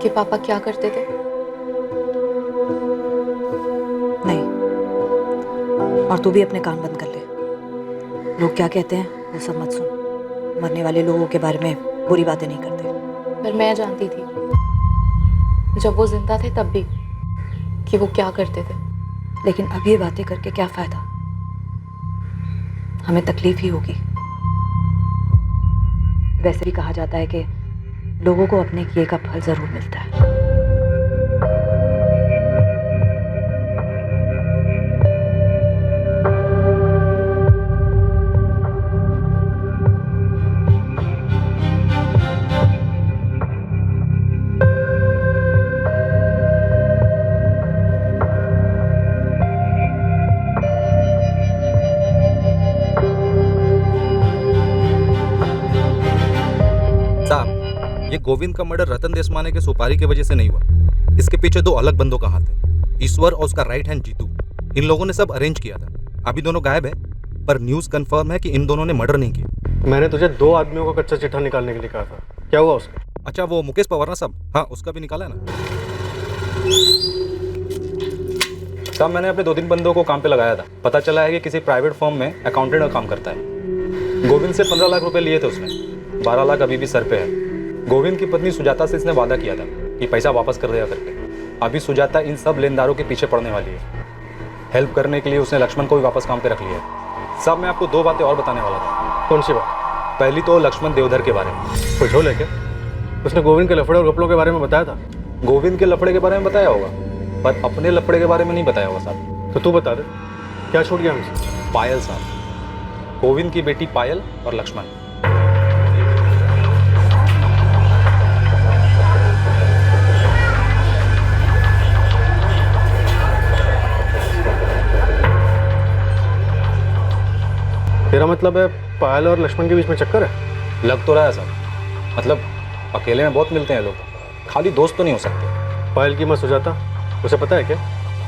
Speaker 2: कि पापा क्या करते थे?
Speaker 4: नहीं, और तू भी अपने कान बंद कर ले। लोग क्या कहते हैं वो सब मत सुन। मरने वाले लोगों के बारे में बुरी बातें नहीं करते।
Speaker 2: पर मैं जानती थी जब वो जिंदा थे तब भी कि वो क्या करते थे।
Speaker 4: लेकिन अब ये बातें करके क्या फायदा? हमें तकलीफ ही होगी। वैसे भी कहा जाता है कि लोगों को अपने किए का फल जरूर मिलता है।
Speaker 3: ये गोविंद का मर्डर रतन देशमाने के सुपारी की वजह से नहीं हुआ। इसके पीछे दो अलग बंदों का हाथ है, ईश्वर और उसका राइट हैंड जीतू। इन लोगों ने सब अरेंज किया था। अभी दोनों गायब है, पर न्यूज कंफर्म है कि इन दोनों ने मर्डर नहीं किया।
Speaker 8: मैंने तुझे 2 आदमियों का कच्चा चिट्ठा निकालने के लिए कहा था, क्या हुआ उसका?
Speaker 3: अच्छा, वो मुकेश पवार ना साहब? हाँ, उसका भी निकाला है ना साहब। मैंने अपने 2-3 बंदों को काम पे लगाया था। पता चला है कि किसी प्राइवेट फर्म में अकाउंटेंट का काम करता है। गोविंद से 15 लाख रुपए लिए थे उसने, 12 लाख अभी भी सर पे है। गोविंद की पत्नी सुजाता से इसने वादा किया था कि पैसा वापस कर देगा करके। अभी सुजाता इन सब लेनदारों के पीछे पड़ने वाली है। हेल्प करने के लिए उसने लक्ष्मण को भी वापस काम पे रख लिया है। साहब, मैं आपको 2 बातें और बताने वाला था।
Speaker 8: कौन सी बात?
Speaker 3: पहली तो लक्ष्मण देवधर के बारे में।
Speaker 8: कुछ हो लेके उसने गोविंद के लफड़े और गपलों के बारे में बताया था।
Speaker 3: गोविंद के लफड़े के बारे में बताया होगा, पर अपने लफड़े के बारे में नहीं बताया होगा साहब।
Speaker 8: तो तू बता दे, क्या छूट गया हमसे?
Speaker 3: पायल साहब, गोविंद की बेटी पायल और लक्ष्मण।
Speaker 8: तेरा मतलब है पायल और लक्ष्मण के बीच में चक्कर है?
Speaker 3: लग तो रहा है साहब। मतलब अकेले में बहुत मिलते हैं लोग, खाली दोस्त तो नहीं हो सकते।
Speaker 8: पायल की माँ सुजाता, उसे पता है क्या?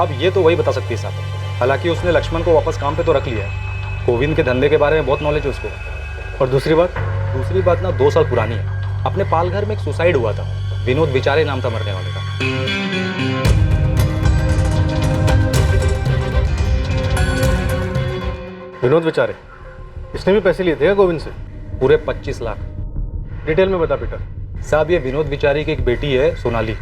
Speaker 3: अब ये तो वही बता सकती है साहब। हालांकि उसने लक्ष्मण को वापस काम पे तो रख लिया है। गोविंद के धंधे के बारे में बहुत नॉलेज है उसको।
Speaker 8: और दूसरी बात
Speaker 3: ना 2 साल पुरानी है। अपने पालघर में एक सुसाइड हुआ था, विनोद विचारे नाम था मरने वाले का।
Speaker 8: विनोद विचारे, इसने भी पैसे लिए थे क्या गोविंद से?
Speaker 3: पूरे 25 लाख।
Speaker 8: डिटेल में बता बेटा।
Speaker 3: साहब, ये विनोद विचारी की एक बेटी है सोनाली,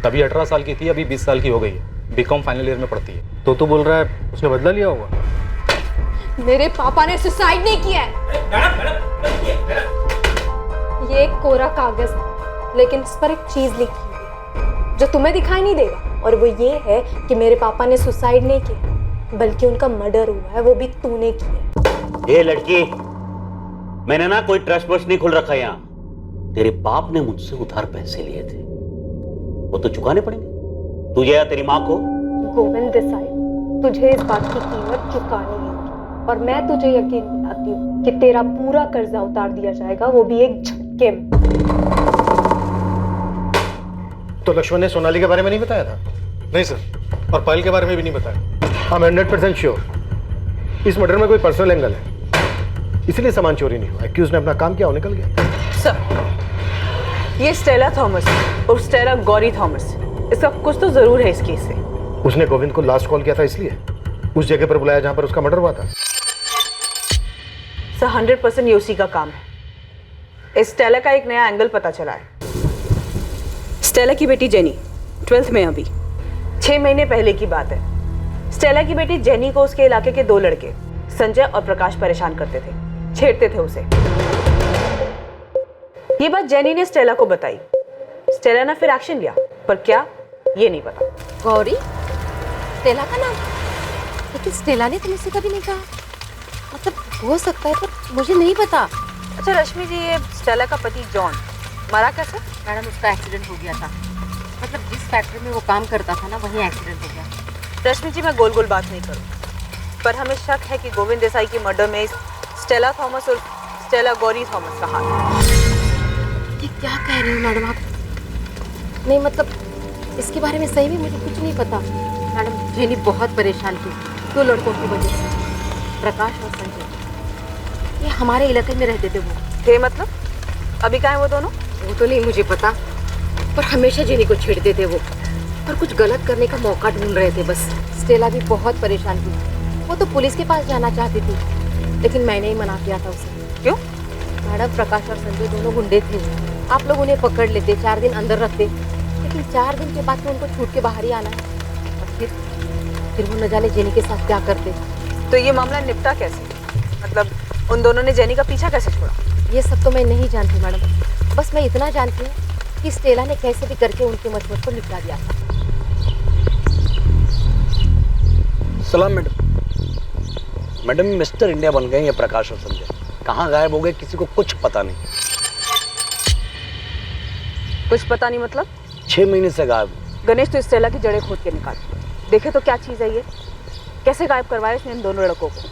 Speaker 3: तभी 18 साल की थी, अभी 20 साल की हो गई है। बीकॉम फाइनल ईयर में पढ़ती है।
Speaker 8: तो तू बोल रहा है उसने बदला लिया होगा?
Speaker 2: मेरे पापा ने सुसाइड नहीं किया है। ये एक कोरा कागज है, लेकिन इस पर एक चीज लिखी है जो तुम्हें दिखाई नहीं देगा, और वो ये है कि मेरे पापा ने सुसाइड नहीं किया, बल्कि उनका मर्डर हुआ है, वो भी तूने किया।
Speaker 9: ये लड़की, मैंने ना कोई ट्रस्ट वस्ट नहीं खुल रखा यहाँ। तेरे बाप ने मुझसे उधार पैसे लिए थे, वो तो चुकाने पड़ेंगे तुझे या तेरी माँ को।
Speaker 2: गोविंद देसाई, तुझे इस बात की कीमत चुकानी होगी, और मैं तुझे यकीन दिलाती हूँ कि तेरा पूरा कर्जा उतार दिया जाएगा, वो भी एक झटके में।
Speaker 8: तो लक्ष्मण ने सोनाली के बारे में नहीं बताया था? नहीं सर, और पायल के बारे में भी नहीं बताया। हम 100% श्योर इस मर्डर में कोई पर्सनल एंगल है, इसलिए सामान चोरी नहीं हुआ। एक्यूज ने अपना काम किया और निकल गया।
Speaker 1: सर, ये स्टेला थॉमस और स्टेला गौरी थॉमस, इसका कुछ तो जरूर है इस केस से।
Speaker 8: उसने गोविंद को लास्ट कॉल किया था, इसलिए उस जगह पर बुलाया जहां पर उसका मर्डर हुआ था।
Speaker 1: सर, 100% ये उसी का काम है। इस स्टेला का एक नया एंगल पता चला है। स्टेला की बेटी जेनी 12th में, अभी 6 महीने पहले की बात है।
Speaker 2: स्टेला की बेटी जेनी को उसके इलाके के 2 लड़के संजय और प्रकाश परेशान करते थे, छेड़ते थे उसे। ये बात जेनी ने स्टेला को बताई। स्टेला ने फिर एक्शन लिया, पर क्या ये नहीं पता।
Speaker 15: गौरी, स्टेला का नाम? लेकिन स्टेला ने तो मुझसे कभी नहीं कहा। मतलब हो सकता है पर मुझे नहीं पता।
Speaker 2: अच्छा रश्मि जी, ये स्टेला का पति जॉन मरा कैसे?
Speaker 15: मैडम उसका एक्सीडेंट हो गया था। मतलब जिस फैक्ट्री में वो काम करता था ना, वहीं एक्सीडेंट हो गया।
Speaker 2: रश्मि जी, मैं गोल गोल बात नहीं करूँ, पर हमें शक है कि गोविंद देसाई की मर्डर में स्टेला थॉमस और स्टेला गौरी थॉमस का हाथ है।
Speaker 15: ये क्या कह रही हो मैडम आप? नहीं मतलब इसके बारे में सही में मुझे कुछ नहीं पता। मैडम जेनी बहुत परेशान थी 2 लड़कों की वजह से, प्रकाश और संजय। ये हमारे इलाके में रहते थे। वो
Speaker 2: थे मतलब? अभी कहाँ है वो दोनों?
Speaker 15: वो तो नहीं मुझे पता, पर हमेशा जेनी को छेड़ते थे वो, और कुछ गलत करने का मौका ढूंढ रहे थे बस। स्टेला भी बहुत परेशान थी। वो तो पुलिस के पास जाना चाहती थी, लेकिन मैंने ही मना किया था उसे।
Speaker 2: क्यों?
Speaker 15: मैडम प्रकाश और संजय दोनों गुंडे थे। आप लोग उन्हें पकड़ लेते, 4 दिन अंदर रखते, लेकिन 4 दिन के बाद तो उनको छूट के बाहर ही आना है। और फिर वो न जाने जेनी के साथ क्या करते।
Speaker 2: तो ये मामला निपटा कैसे? मतलब उन दोनों ने जेनी का पीछा कैसे छोड़ा?
Speaker 15: ये सब तो मैं नहीं जानती मैडम, बस मैं इतना जानती हूँ कि स्टेला ने कैसे भी करके उनके मजबूत को निपटा दिया था।
Speaker 12: सलाम मैडम। मैडम मिस्टर इंडिया बन गए ये प्रकाश और संजय। कहाँ गायब हो गए किसी को कुछ पता नहीं।
Speaker 2: कुछ पता नहीं मतलब?
Speaker 12: 6 महीने से गायब।
Speaker 2: गणेश तो स्टेला की जड़ें खोद के निकाल देखे तो क्या चीज़ है ये? कैसे गायब करवाया इसने इन दोनों लड़कों को?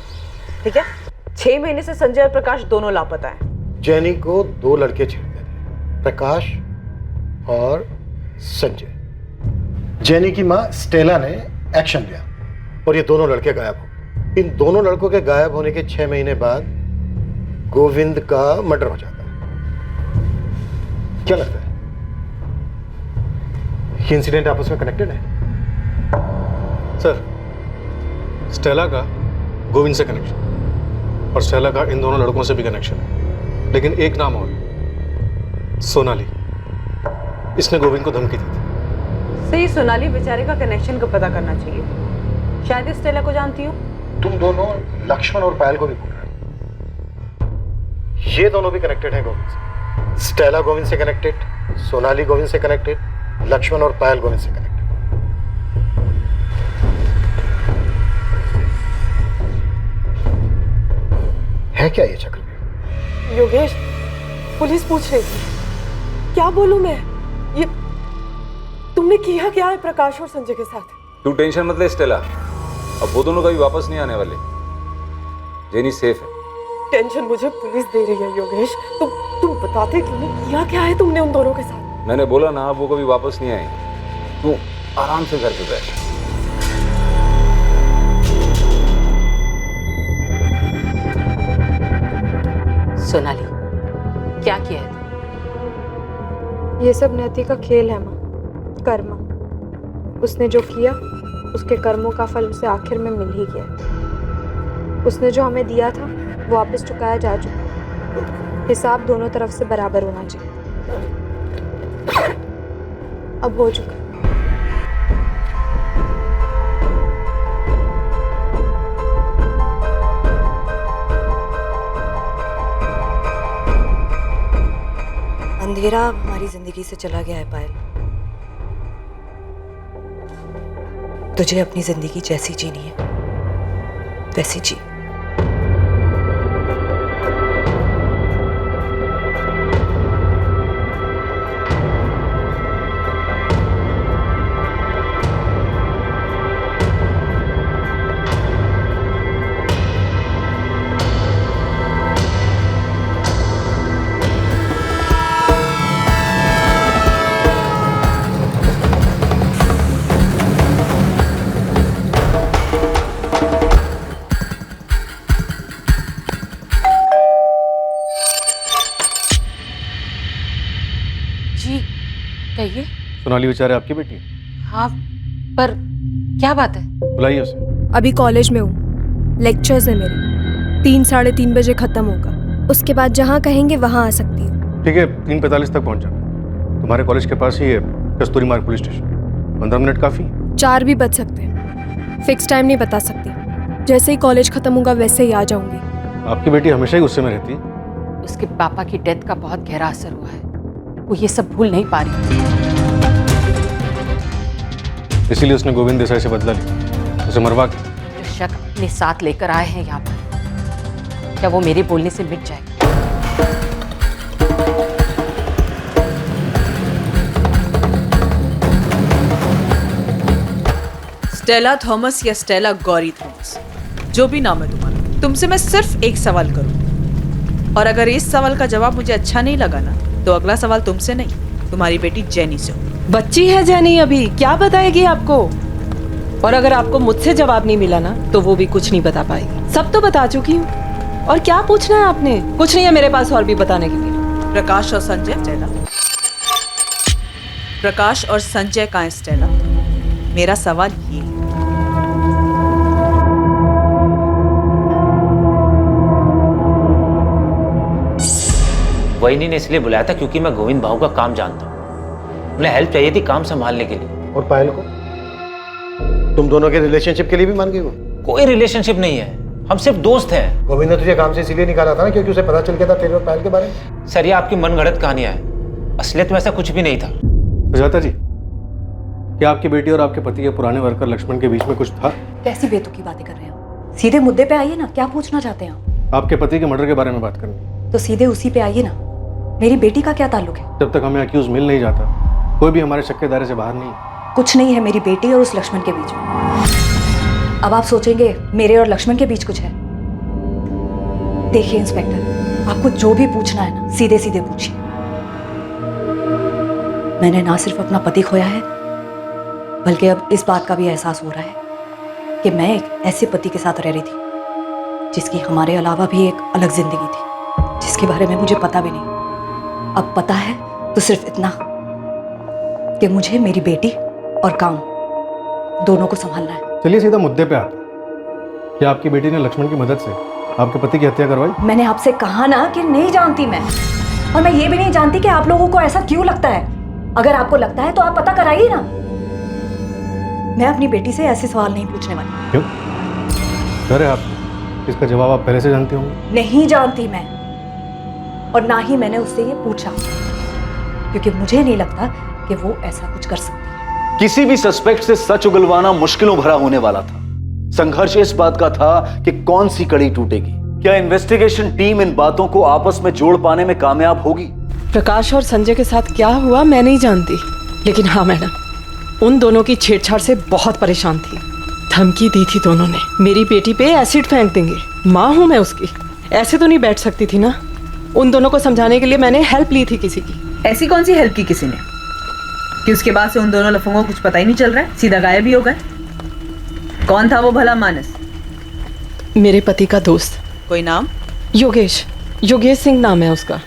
Speaker 2: ठीक है, 6 महीने से संजय और प्रकाश दोनों लापता हैं।
Speaker 8: जेनी को 2 लड़के छेड़ते थे, प्रकाश और संजय। जेनी की माँ स्टेला ने एक्शन लिया और ये दोनों लड़के गायब हो गए। इन दोनों लड़कों के गायब होने के 6 महीने बाद गोविंद का मर्डर हो जाता है। क्या लगता है ये इंसिडेंट आपस में कनेक्टेड है?
Speaker 3: सर, स्टेला का गोविंद से कनेक्शन और स्टेला का इन दोनों लड़कों से भी कनेक्शन है, लेकिन एक नाम और, सोनाली। इसने गोविंद को धमकी दी थी।
Speaker 2: सही, सोनाली बेचारे का कनेक्शन का पता करना चाहिए। शायद इस स्टेला को जानती हो।
Speaker 8: तुम दोनों लक्ष्मण और पायल को भी बोल रहे हो। ये दोनों भी कनेक्टेड हैं गोविंद से। स्टेला गोविंद से कनेक्टेड, सोनाली गोविंद से कनेक्टेड, लक्ष्मण और पायल गोविंद से कनेक्टेड। है क्या ये चक्र?
Speaker 1: योगेश, पुलिस पूछ रही थी। क्या बोलूं मैं? ये तुमने किया क्या है प्रकाश और संजय के साथ?
Speaker 5: तू टेंशन मत ले स्टेला, अब वो दोनों कभी वापस नहीं आने वाले। जेनी सेफ है।
Speaker 1: टेंशन मुझे पुलिस दे रही है योगेश। तुम बताते क्यों नहीं? किया क्या है तुमने उन दोनों के साथ?
Speaker 5: मैंने बोला ना, वो कभी वापस नहीं आएंगे। तू आराम से घर पे बैठ।
Speaker 15: सोनाली, क्या किया है?
Speaker 16: ये सब नियति का खेल है माँ, कर्म। उसने जो किया उसके कर्मों का फल उसे आखिर में मिल ही गया। उसने जो हमें दिया था वो वापस चुकाया जा चुका। हिसाब दोनों तरफ से बराबर होना चाहिए। अब हो चुका।
Speaker 17: अंधेरा हमारी जिंदगी से चला गया है पायल। तुझे अपनी जिंदगी जैसी जीनी है वैसी जी।
Speaker 15: कहिए।
Speaker 3: सोनाली बेचारे आपकी बेटी है?
Speaker 15: हाँ, पर क्या बात है?
Speaker 3: बुलाइए उसे।
Speaker 16: अभी कॉलेज में हूँ, लेक्चर्स है मेरे। 3 साढ़े 3 बजे खत्म होगा। उसके बाद जहाँ कहेंगे वहाँ आ सकती हूँ।
Speaker 3: ठीक है, 3:45 तक पहुँच जाना। तुम्हारे कॉलेज के पास ही है कस्तूरी मार्ग पुलिस स्टेशन। 15 मिनट काफी?
Speaker 16: 4 भी बच सकते हैं। फिक्स टाइम नहीं बता सकती। जैसे ही कॉलेज खत्म होगा वैसे ही आ जाऊंगी।
Speaker 6: आपकी बेटी हमेशा ही गुस्से में रहती है।
Speaker 15: उसके पापा की डेथ का बहुत गहरा असर हुआ है, वो ये सब भूल नहीं पा रही।
Speaker 6: इसीलिए उसने गोविंद देसाई से बदला लिया, उसे मरवा के।
Speaker 15: जो शक अपने साथ लेकर आए हैं यहाँ पर, क्या वो मेरे बोलने से मिट जाएगा?
Speaker 18: स्टेला थॉमस या स्टेला गौरी थॉमस, जो भी नाम है तुम्हारा, तुमसे मैं सिर्फ एक सवाल करूं, और अगर इस सवाल का जवाब मुझे अच्छा नहीं लगा ना, तो अगला सवाल तुमसे नहीं, तुम्हारी बेटी जेनी से हो।
Speaker 1: बच्ची है जेनी, अभी क्या बताएगी आपको? और अगर आपको मुझसे जवाब नहीं मिला ना, तो वो भी कुछ नहीं बता पाएगी। सब तो बता चुकी हूँ। और क्या पूछना है आपने? कुछ नहीं है मेरे पास और भी बताने के लिए।
Speaker 18: प्रकाश और संजय स्टेला, प्रकाश और संजय कहाँ है स्टेला? मेरा सवाल ये है।
Speaker 13: वहीनी ने इसलिए बुलाया था क्योंकि मैं गोविंद भाऊ का काम जानता हूँ। उन्हें हेल्प चाहिए थी काम संभालने के लिए।
Speaker 8: और पायल को तुम दोनों के रिलेशनशिप के लिए भी मान गई? वो
Speaker 13: कोई रिलेशनशिप नहीं है, हम सिर्फ दोस्त हैं।
Speaker 8: गोविंद ने तुझे काम से इसीलिए निकाला था ना क्योंकि उसे पता चल गया था तेरे और पायल के बारे में?
Speaker 13: सर ये आपकी मनगढ़ंत कहानियां है, असलियत में ऐसा कुछ भी नहीं था।
Speaker 6: सुजाता जी, क्या आपकी बेटी और आपके पति के पुराने वर्कर लक्ष्मण के बीच में कुछ था?
Speaker 15: कैसी बेतुकी बातें कर रहे हैं? सीधे मुद्दे पे आइए ना, क्या पूछना चाहते हैं आप?
Speaker 6: आपके पति के मर्डर के बारे में बात करनी।
Speaker 15: तो सीधे उसी पे आइए ना। मेरी बेटी का क्या ताल्लुक है?
Speaker 6: जब तक हमें अक्यूज मिल नहीं जाता, कोई भी हमारे शक के दायरे से बाहर नहीं।
Speaker 15: कुछ नहीं है मेरी बेटी और उस लक्ष्मण के बीच में। अब आप सोचेंगे मेरे और लक्ष्मण के बीच कुछ है। देखिए इंस्पेक्टर, आपको जो भी पूछना है ना, सीधे सीधे पूछिए। मैंने ना सिर्फ अपना पति खोया है, बल्कि अब इस बात का भी एहसास हो रहा है कि मैं एक ऐसे पति के साथ रह रही थी जिसकी हमारे अलावा भी एक अलग जिंदगी थी, जिसके बारे में मुझे पता भी नहीं। अब पता है तो सिर्फ इतना कि मुझे मेरी बेटी और काम दोनों को संभालना है।
Speaker 6: चलिए सीधा मुद्दे पे आते हैं। क्या आपकी बेटी ने लक्ष्मण की मदद से आपके पति की हत्या करवाई?
Speaker 15: मैंने आपसे कहा ना कि नहीं जानती मैं, और मैं ये भी नहीं जानती कि आप लोगों को ऐसा क्यों लगता है। अगर आपको लगता है तो आप पता कराइए ना। मैं अपनी बेटी से ऐसे सवाल नहीं पूछने वाली।
Speaker 6: क्यों? डर है आप? इसका जवाब आप पहले से जानती होंगी।
Speaker 15: नहीं जानती मैं, और ना ही मैंने उससे ये पूछा, क्योंकि मुझे नहीं लगता कि वो ऐसा कुछ कर सकती है।
Speaker 6: किसी भी सस्पेक्ट से सच उगलवाना मुश्किलों भरा होने वाला था। संघर्ष इस बात का था कि कौन सी कड़ी टूटेगी। क्या इन्वेस्टिगेशन टीम इन बातों को आपस में जोड़ पाने में कामयाब होगी?
Speaker 1: प्रकाश और संजय के साथ क्या हुआ मैं नहीं जानती, लेकिन हाँ मैडम, उन दोनों की छेड़छाड़ से बहुत परेशान थी। धमकी दी थी दोनों ने, मेरी बेटी पे एसिड फेंक देंगे। माँ हूँ मैं उसकी, ऐसे तो नहीं बैठ सकती थी ना। उन दोनों को समझाने के लिए मैंने हेल्प ली थी किसी की।
Speaker 18: ऐसी कौन सी हेल्प की किसी ने कि उसके बाद से उन दोनों लफंगों को कुछ पता ही नहीं चल रहा है, सीधा गायब ही हो गए? कौन था वो भला मानस?
Speaker 1: मेरे पति का दोस्त।
Speaker 18: कोई नाम?
Speaker 1: योगेश, योगेश सिंह नाम है उसका।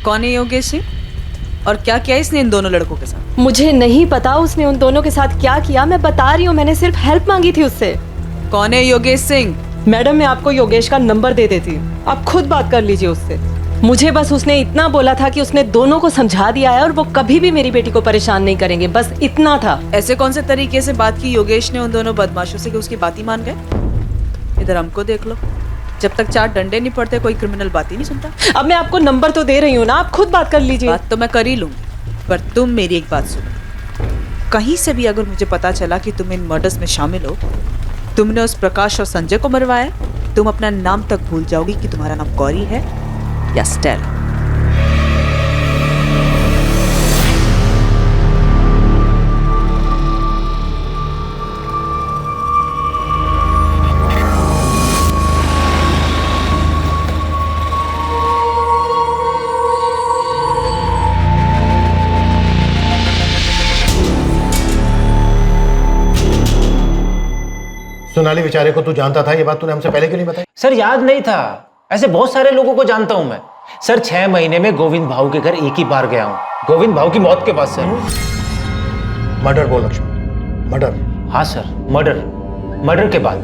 Speaker 18: कौन है योगेश सिंह, और क्या किया इसने इन दोनों लड़कों के साथ?
Speaker 1: मुझे नहीं पता उसने उन दोनों के साथ क्या किया, मैं बता रही हूँ, मैंने सिर्फ हेल्प मांगी थी उससे।
Speaker 18: कौन है योगेश सिंह?
Speaker 1: मैडम मैं आपको योगेश का नंबर दे देती हूँ, आप खुद बात कर लीजिए उससे। मुझे बस उसने इतना बोला था कि उसने दोनों को समझा दिया है और वो कभी भी मेरी बेटी को परेशान नहीं करेंगे, बस इतना था।
Speaker 18: ऐसे कौन से तरीके से बात की योगेश ने उन दोनों बदमाशों से कि उसकी बात ही मान गए? इधर हमको देख लो, जब तक 4 डंडे नहीं पड़ते कोई क्रिमिनल बात ही नहीं सुनता।
Speaker 1: अब मैं आपको नंबर तो दे रही हूँ ना, आप खुद बात कर लीजिए।
Speaker 18: बात तो मैं कर ही लूंगी, पर तुम मेरी एक बात सुनो। कहीं से भी अगर मुझे पता चला कि तुम इन मर्डर्स में शामिल हो, तुमने उस प्रकाश और संजय को मरवाया, तुम अपना नाम तक भूल जाओगी कि तुम्हारा नाम गौरी है या स्टेला।
Speaker 8: सोनाली बेचारे को तू जानता था, ये बात तूने हमसे पहले क्यों नहीं बताई?
Speaker 13: सर याद नहीं था, ऐसे बहुत सारे लोगों को जानता हूं मैं। सर 6 महीने में गोविंद भाऊ के घर एक ही बार गया हूं, गोविंद भाऊ की मौत के बाद। सर
Speaker 8: मर्डर बोल लक्ष्मण, मर्डर?
Speaker 13: हाँ सर, मर्डर के बाद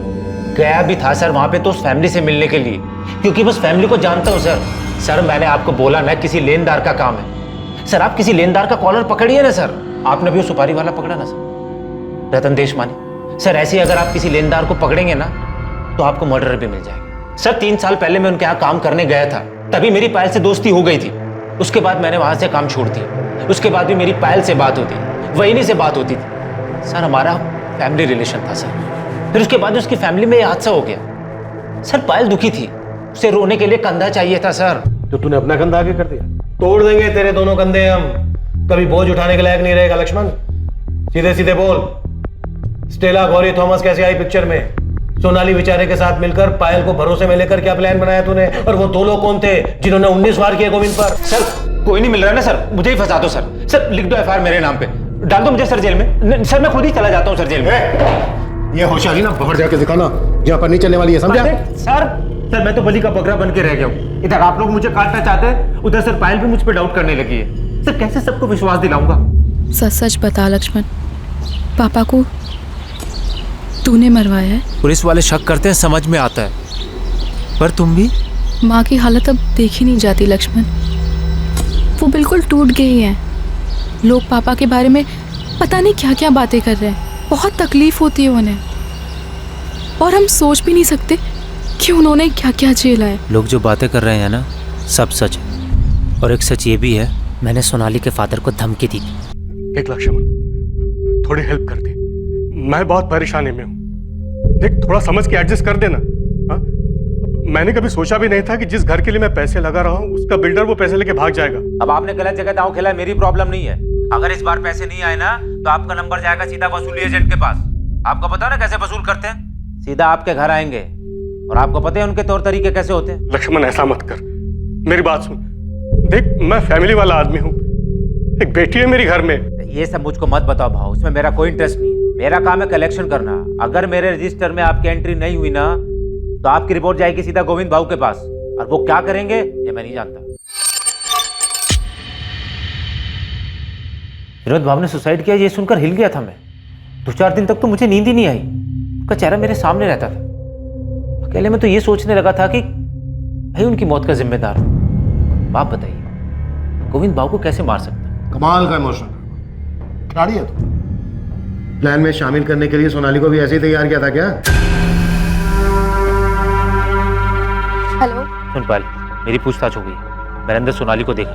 Speaker 13: गया भी था सर वहां पे, तो उस फैमिली से मिलने के लिए, क्योंकि बस फैमिली को जानता हूं सर। सर मैंने आपको बोला ना, किसी लेनदार का काम है। सर आप किसी लेनदार का कॉलर पकड़िए ना सर। आपने भी वो सुपारी वाला पकड़ा ना सर, रतन देशमानी। सर ऐसे ही अगर आप किसी लेनदार को पकड़ेंगे ना तो आपको मर्डर भी मिल जाएगा। सर 3 साल पहले मैं उनके यहाँ काम करने गया था, तभी मेरी पायल से दोस्ती हो गई थी। उसके बाद मैंने वहां से काम छोड़ दिया। उसके बाद भी मेरी पायल से बात होती, वहीनी से बात होती थी। सर हमारा फैमिली रिलेशन था सर। फिर उसके बाद उसकी फैमिली में ये हादसा हो गया। सर पायल दुखी थी, उसे रोने के लिए कंधा चाहिए था सर।
Speaker 19: तो तूने अपना कंधा आगे कर दिया। तोड़ देंगे तेरे दोनों कंधे हम, कभी बोझ उठाने के लायक नहीं रहेगा लक्ष्मण। सीधे सीधे बोल, स्टेला गौरी थॉमस कैसे आई पिक्चर में? सोनाली बेचारे के साथ मिलकर पायल को भरोसे में लेकर क्या प्लान बनाया तूने? और वो 2 लोग कौन थे जिन्होंने 19 वार किए गोविंद पर?
Speaker 13: सर कोई नहीं मिल रहा है ना सर, मुझे ही फंसा दो सर। सर लिख दो एफआईआर मेरे नाम पे, डाल दो मुझे सर जेल में। सर मैं खुद ही चला जाता हूँ सर जेल में।
Speaker 19: ये होशियारी ना बाहर जाके दिखाना, जहाँ पर नहीं चलने वाली है, समझा?
Speaker 13: सर मैं तो बलि का बकरा बन के रह गया हूँ। इधर आप लोग मुझे काटना चाहते हैं, उधर सर पायल भी मुझ पर डाउट करने लगी है। सर कैसे सबको विश्वास दिलाऊंगा?
Speaker 20: सच सच बता लक्ष्मण, पापा को तूने मरवाया है?
Speaker 13: पुलिस वाले शक करते हैं, समझ में आता है, पर तुम भी?
Speaker 20: माँ की हालत अब देखी नहीं जाती लक्ष्मण, वो बिल्कुल टूट गई हैं। लोग पापा के बारे में पता नहीं क्या क्या बातें कर रहे हैं, बहुत तकलीफ होती है उन्हें, और हम सोच भी नहीं सकते कि उन्होंने क्या क्या झेला है।
Speaker 13: लोग जो बातें कर रहे हैं ना, सब सच है। और एक सच ये भी है, मैंने सोनाली के फादर को धमकी दी थी।
Speaker 7: एक लक्ष्मण, थोड़ी हेल्प कर दे, मैं बहुत परेशानी में हूँ। देख थोड़ा समझ के एडजस्ट कर देना। हाँ? मैंने कभी सोचा भी नहीं था कि जिस घर के लिए मैं पैसे लगा रहा हूँ उसका बिल्डर वो पैसे लेके भाग जाएगा।
Speaker 13: अब आपने गलत जगह दांव खेला है, मेरी प्रॉब्लम नहीं है। अगर इस बार पैसे नहीं आए ना तो आपका नंबर जाएगा सीधा वसूली एजेंट के पास। आपको पता है ना कैसे वसूल करते हैं? सीधा आपके घर आएंगे, और आपको पता है उनके तौर तरीके कैसे होते हैं।
Speaker 7: लक्ष्मण ऐसा मत कर, मेरी बात सुन। देख मैं फैमिली वाला आदमी हूँ, एक बेटी है मेरी घर में।
Speaker 13: ये सब मुझको मत बताओ भाव, इसमें मेरा कोई इंटरेस्ट नहीं है। मेरा काम है कलेक्शन करना। अगर मेरे रजिस्टर में आपकी एंट्री नहीं हुई ना तो आपकी रिपोर्ट जाएगी सीधा गोविंद भाऊ के पास, और वो क्या करेंगे ये मैं नहीं जानता। विनोद भाव ने सुसाइड किया ये सुनकर हिल गया था मैं। 2-4 दिन तक तो मुझे नींद ही नहीं आई। उसका चेहरा मेरे सामने रहता था। अकेले में तो ये सोचने लगा था कि भाई उनकी मौत का जिम्मेदार हूं। आप बताइए गोविंद भाव को कैसे मार सकता?
Speaker 19: कमाल का इमोशन खिलाड़ी है तू। प्लान में शामिल करने के लिए सोनाली को भी ऐसे ही तैयार किया था क्या?
Speaker 16: हेलो
Speaker 13: सुन पाल, मेरी पूछताछ हो गई, मैंने अंदर सोनाली को देखा।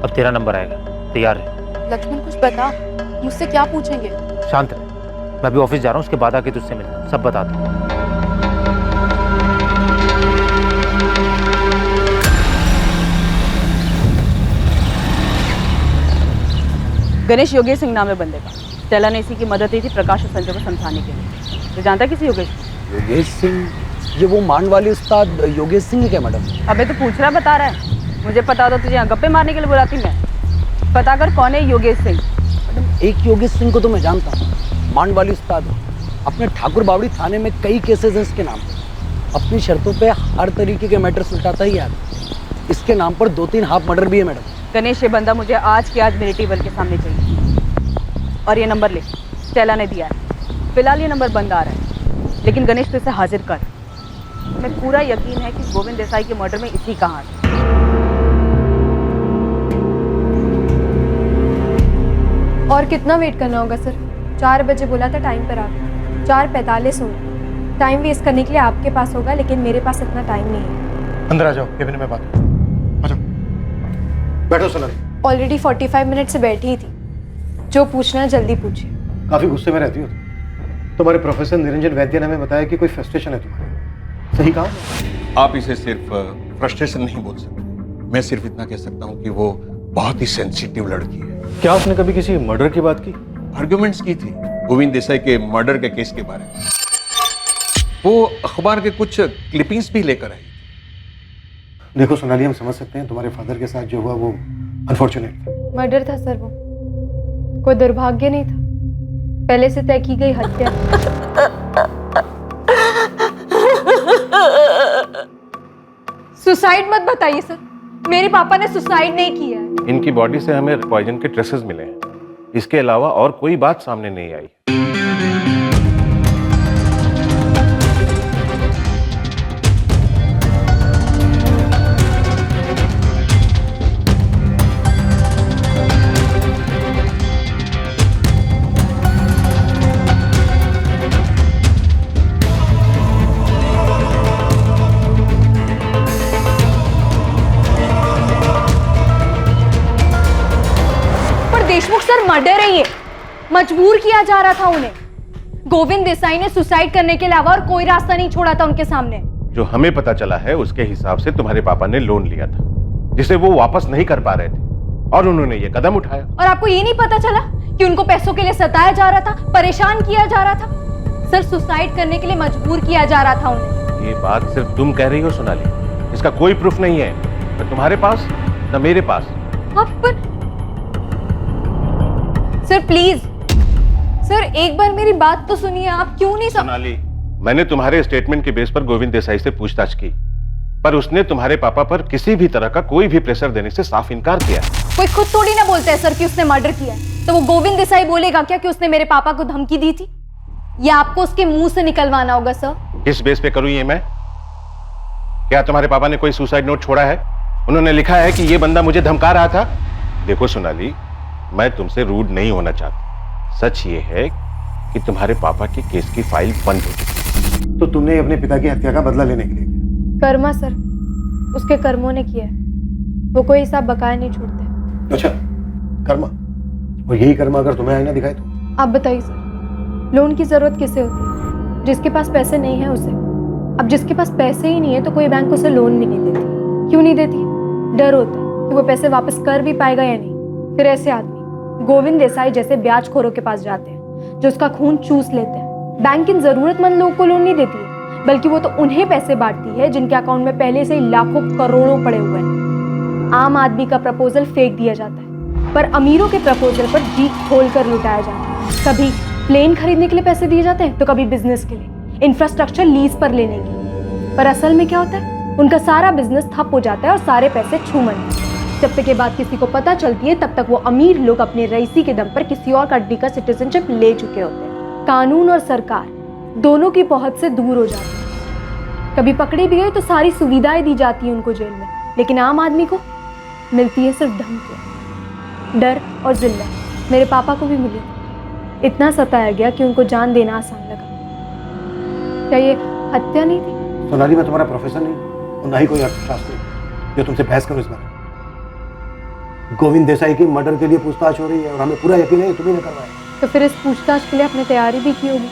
Speaker 13: अब तेरा नंबर आएगा, तैयार है?
Speaker 20: लक्ष्मण कुछ बता, मुझसे क्या पूछेंगे?
Speaker 13: शांत रह, मैं अभी ऑफिस जा रहा हूँ, उसके बाद आके तुझसे मिलता हूँ, सब बता दूँ।
Speaker 18: गणेश योगेश सिंह नाम है बंदे का। स्टेला ने इसी की मदद ली थी प्रकाश और संजय को समझाने के लिए। तो जानता किसी योगेश?
Speaker 12: योगेश सिंह? ये वो मांड वाले उस्ताद योगेश सिंह ही क्या मैडम?
Speaker 18: अबे तो पूछ रहा बता रहा है। मुझे पता होता तुझे यहाँ गप्पे मारने के लिए बुलाती मैं। पता कर कौन है योगेश सिंह।
Speaker 12: मैडम एक योगेश सिंह को तो मैं जानता हूँ, मांड वाली उस्ताद। अपने ठाकुर बावड़ी थाने में कई केसेस हैं इसके नाम पे। अपनी शर्तों पे हर तरीके के मैटर सुलझाता ही है। इसके नाम पर 2-3 हाफ मर्डर भी है मैडम।
Speaker 18: गणेश ये बंदा मुझे आज के आज मेरे टेबल के सामने चाहिए। और ये नंबर ले, स्टेला ने दिया है। फिलहाल ये नंबर बंद आ रहा है, लेकिन गणेश तो इसे हाजिर कर। मैं पूरा यकीन है कि गोविंद देसाई के मर्डर में इसी का हाथ है।
Speaker 16: और कितना वेट करना होगा सर? 4 बजे बोला था टाइम पर आप, 4:45 हो। टाइम वेस्ट करने के लिए आपके पास होगा, लेकिन मेरे पास इतना टाइम नहीं है।
Speaker 19: अंदर आ जाओ, केबिन में बात। आ जाओ, बैठो सोनाली।
Speaker 16: ऑलरेडी 45 मिनट से बैठी ही थी। जो पूछना है जल्दी पूछिए।
Speaker 19: काफी गुस्से में रहती हो तुम्हारे प्रोफेसर निरंजन वैद्य ने हमें बताया कि कोई फ्रस्ट्रेशन है तुम्हारे। सही कहा?
Speaker 14: आप इसे सिर्फ फ्रस्ट्रेशन नहीं बोल सकते। मैं सिर्फ इतना कह सकता हूँ कि वो बहुत ही सेंसिटिव लड़की है।
Speaker 19: क्या उसने कभी किसी मर्डर की बात की?
Speaker 14: आर्ग्यूमेंट्स की थी गोविंद देसाई के मर्डर के केस के बारे में। वो अखबार के कुछ क्लिपिंग्स भी लेकर आई।
Speaker 19: देखो सोनाली, हम समझ सकते हैं तुम्हारे फादर के साथ जो हुआ वो अनफॉर्चुनेट।
Speaker 16: मर्डर था सर, वो कोई दुर्भाग्य नहीं था, पहले से तय की गई हत्या। सुसाइड मत बताइए सर, मेरे पापा ने सुसाइड नहीं किया है।
Speaker 14: इनकी बॉडी से हमें पॉइजन के ट्रेसेस मिले हैं, इसके अलावा और कोई बात सामने नहीं आई।
Speaker 16: मजबूर किया जा रहा था उन्हें। गोविंद देसाई ने सुसाइड करने के अलावा और कोई रास्ता नहीं छोड़ा था उनके सामने।
Speaker 14: जो हमें पता चला है उसके हिसाब से तुम्हारे पापा ने लोन लिया था जिसे वो वापस नहीं कर पा रहे थे और उन्होंने ये कदम उठाया।
Speaker 16: और आपको ये नहीं पता चला कि उनको पैसों के लिए सताया जा रहा था, परेशान किया जा रहा था, सर सुसाइड करने के लिए मजबूर किया जा रहा था उन्हें।
Speaker 14: ये बात सिर्फ तुम कह रही हो सोनाली, इसका कोई प्रूफ नहीं है, न तुम्हारे पास न मेरे पास।
Speaker 16: पर सर प्लीज, सर एक बार मेरी बात तो सुनिए, आप क्यों नहीं
Speaker 14: सोनाली, मैंने तुम्हारे स्टेटमेंट के बेस पर गोविंद देसाई से पूछताछ की, पर उसने तुम्हारे पापा पर किसी भी तरह का कोई भी प्रेशर देने से साफ इनकार किया।
Speaker 16: कोई खुद थोड़ी ना बोलता है सर कि उसने मर्डर किया है, तो वो गोविंद देसाई बोलेगा क्या कि उसने मेरे पापा को धमकी दी थी? या आपको उसके मुंह से निकलवाना होगा सर?
Speaker 14: किस बेस पे करूं ये मैं? क्या तुम्हारे पापा ने कोई सुसाइड नोट छोड़ा है? उन्होंने लिखा है कि ये बंदा मुझे धमका रहा था? देखो सोनाली, मैं तुमसे रूड नहीं होना चाहता, सच ये है कि तुम्हारे पापा के केस की फाइल बंद हो चुकी।
Speaker 19: तो तुमने अपने पिता की हत्या का बदला लेने के लिए किया?
Speaker 16: कर्मा सर, उसके कर्मों ने किया है, वो कोई हिसाब बकाया नहीं छोड़ते।
Speaker 19: अच्छा, कर्मा, और यही कर्मा अगर तुम्हें आईना दिखाए तो?
Speaker 16: आप बताइए सर, लोन की जरूरत किसे होती है? जिसके पास पैसे नहीं है उसे। अब जिसके पास पैसे ही नहीं है तो कोई बैंक उसे लोन भी नहीं देती। क्यों नहीं देती? डर होता है कि वो पैसे वापस कर भी पाएगा या नहीं। फिर ऐसे आदमी गोविंद देसाई जैसे ब्याजखोरों के पास जाते हैं जो उसका खून चूस लेते हैं। बैंक इन जरूरतमंद लोगों को लोन नहीं देती है, बल्कि वो तो उन्हें पैसे बांटती है जिनके अकाउंट में पहले से ही लाखों करोड़ों पड़े हुए हैं। आम आदमी का प्रपोजल फेंक दिया जाता है, पर अमीरों के प्रपोजल पर जी खोल कर लुटाया जाता है। कभी प्लेन खरीदने के लिए पैसे दिए जाते हैं तो कभी बिजनेस के लिए, इंफ्रास्ट्रक्चर लीज पर लेने के लिए। पर असल में क्या होता है? उनका सारा बिजनेस ठप हो जाता है और सारे पैसे छूमन। जब तक ये बात किसी को पता चलती है तब तक वो अमीर लोग अपने रईसी के दम पर किसी और कंट्री का सिटीजनशिप ले चुके होते हैं। कानून और सरकार दोनों की पहुंच से दूर हो जाती है। कभी पकड़े भी गए तो सारी सुविधाएं दी जाती हैं उनको जेल में, लेकिन आम आदमी को मिलती है सिर्फ धमकी, डर और जिल्लत। मेरे पापा को भी मिली, इतना सताया गया कि उनको जान देना आसान लगा। क्या ये हत्या नहीं थी?
Speaker 19: सोनाली, मैं तुम्हारा प्रोफेसर नहीं और ना ही कोई अर्थशास्त्री जो तुमसे बहस करो इस बारे में। गोविंद देसाई की मर्डर के लिए पूछताछ हो रही है और हमें पूरा यकीन है तुम्ही ने करवाया।
Speaker 16: तो फिर इस पूछताछ के लिए आपने तैयारी भी की होगी,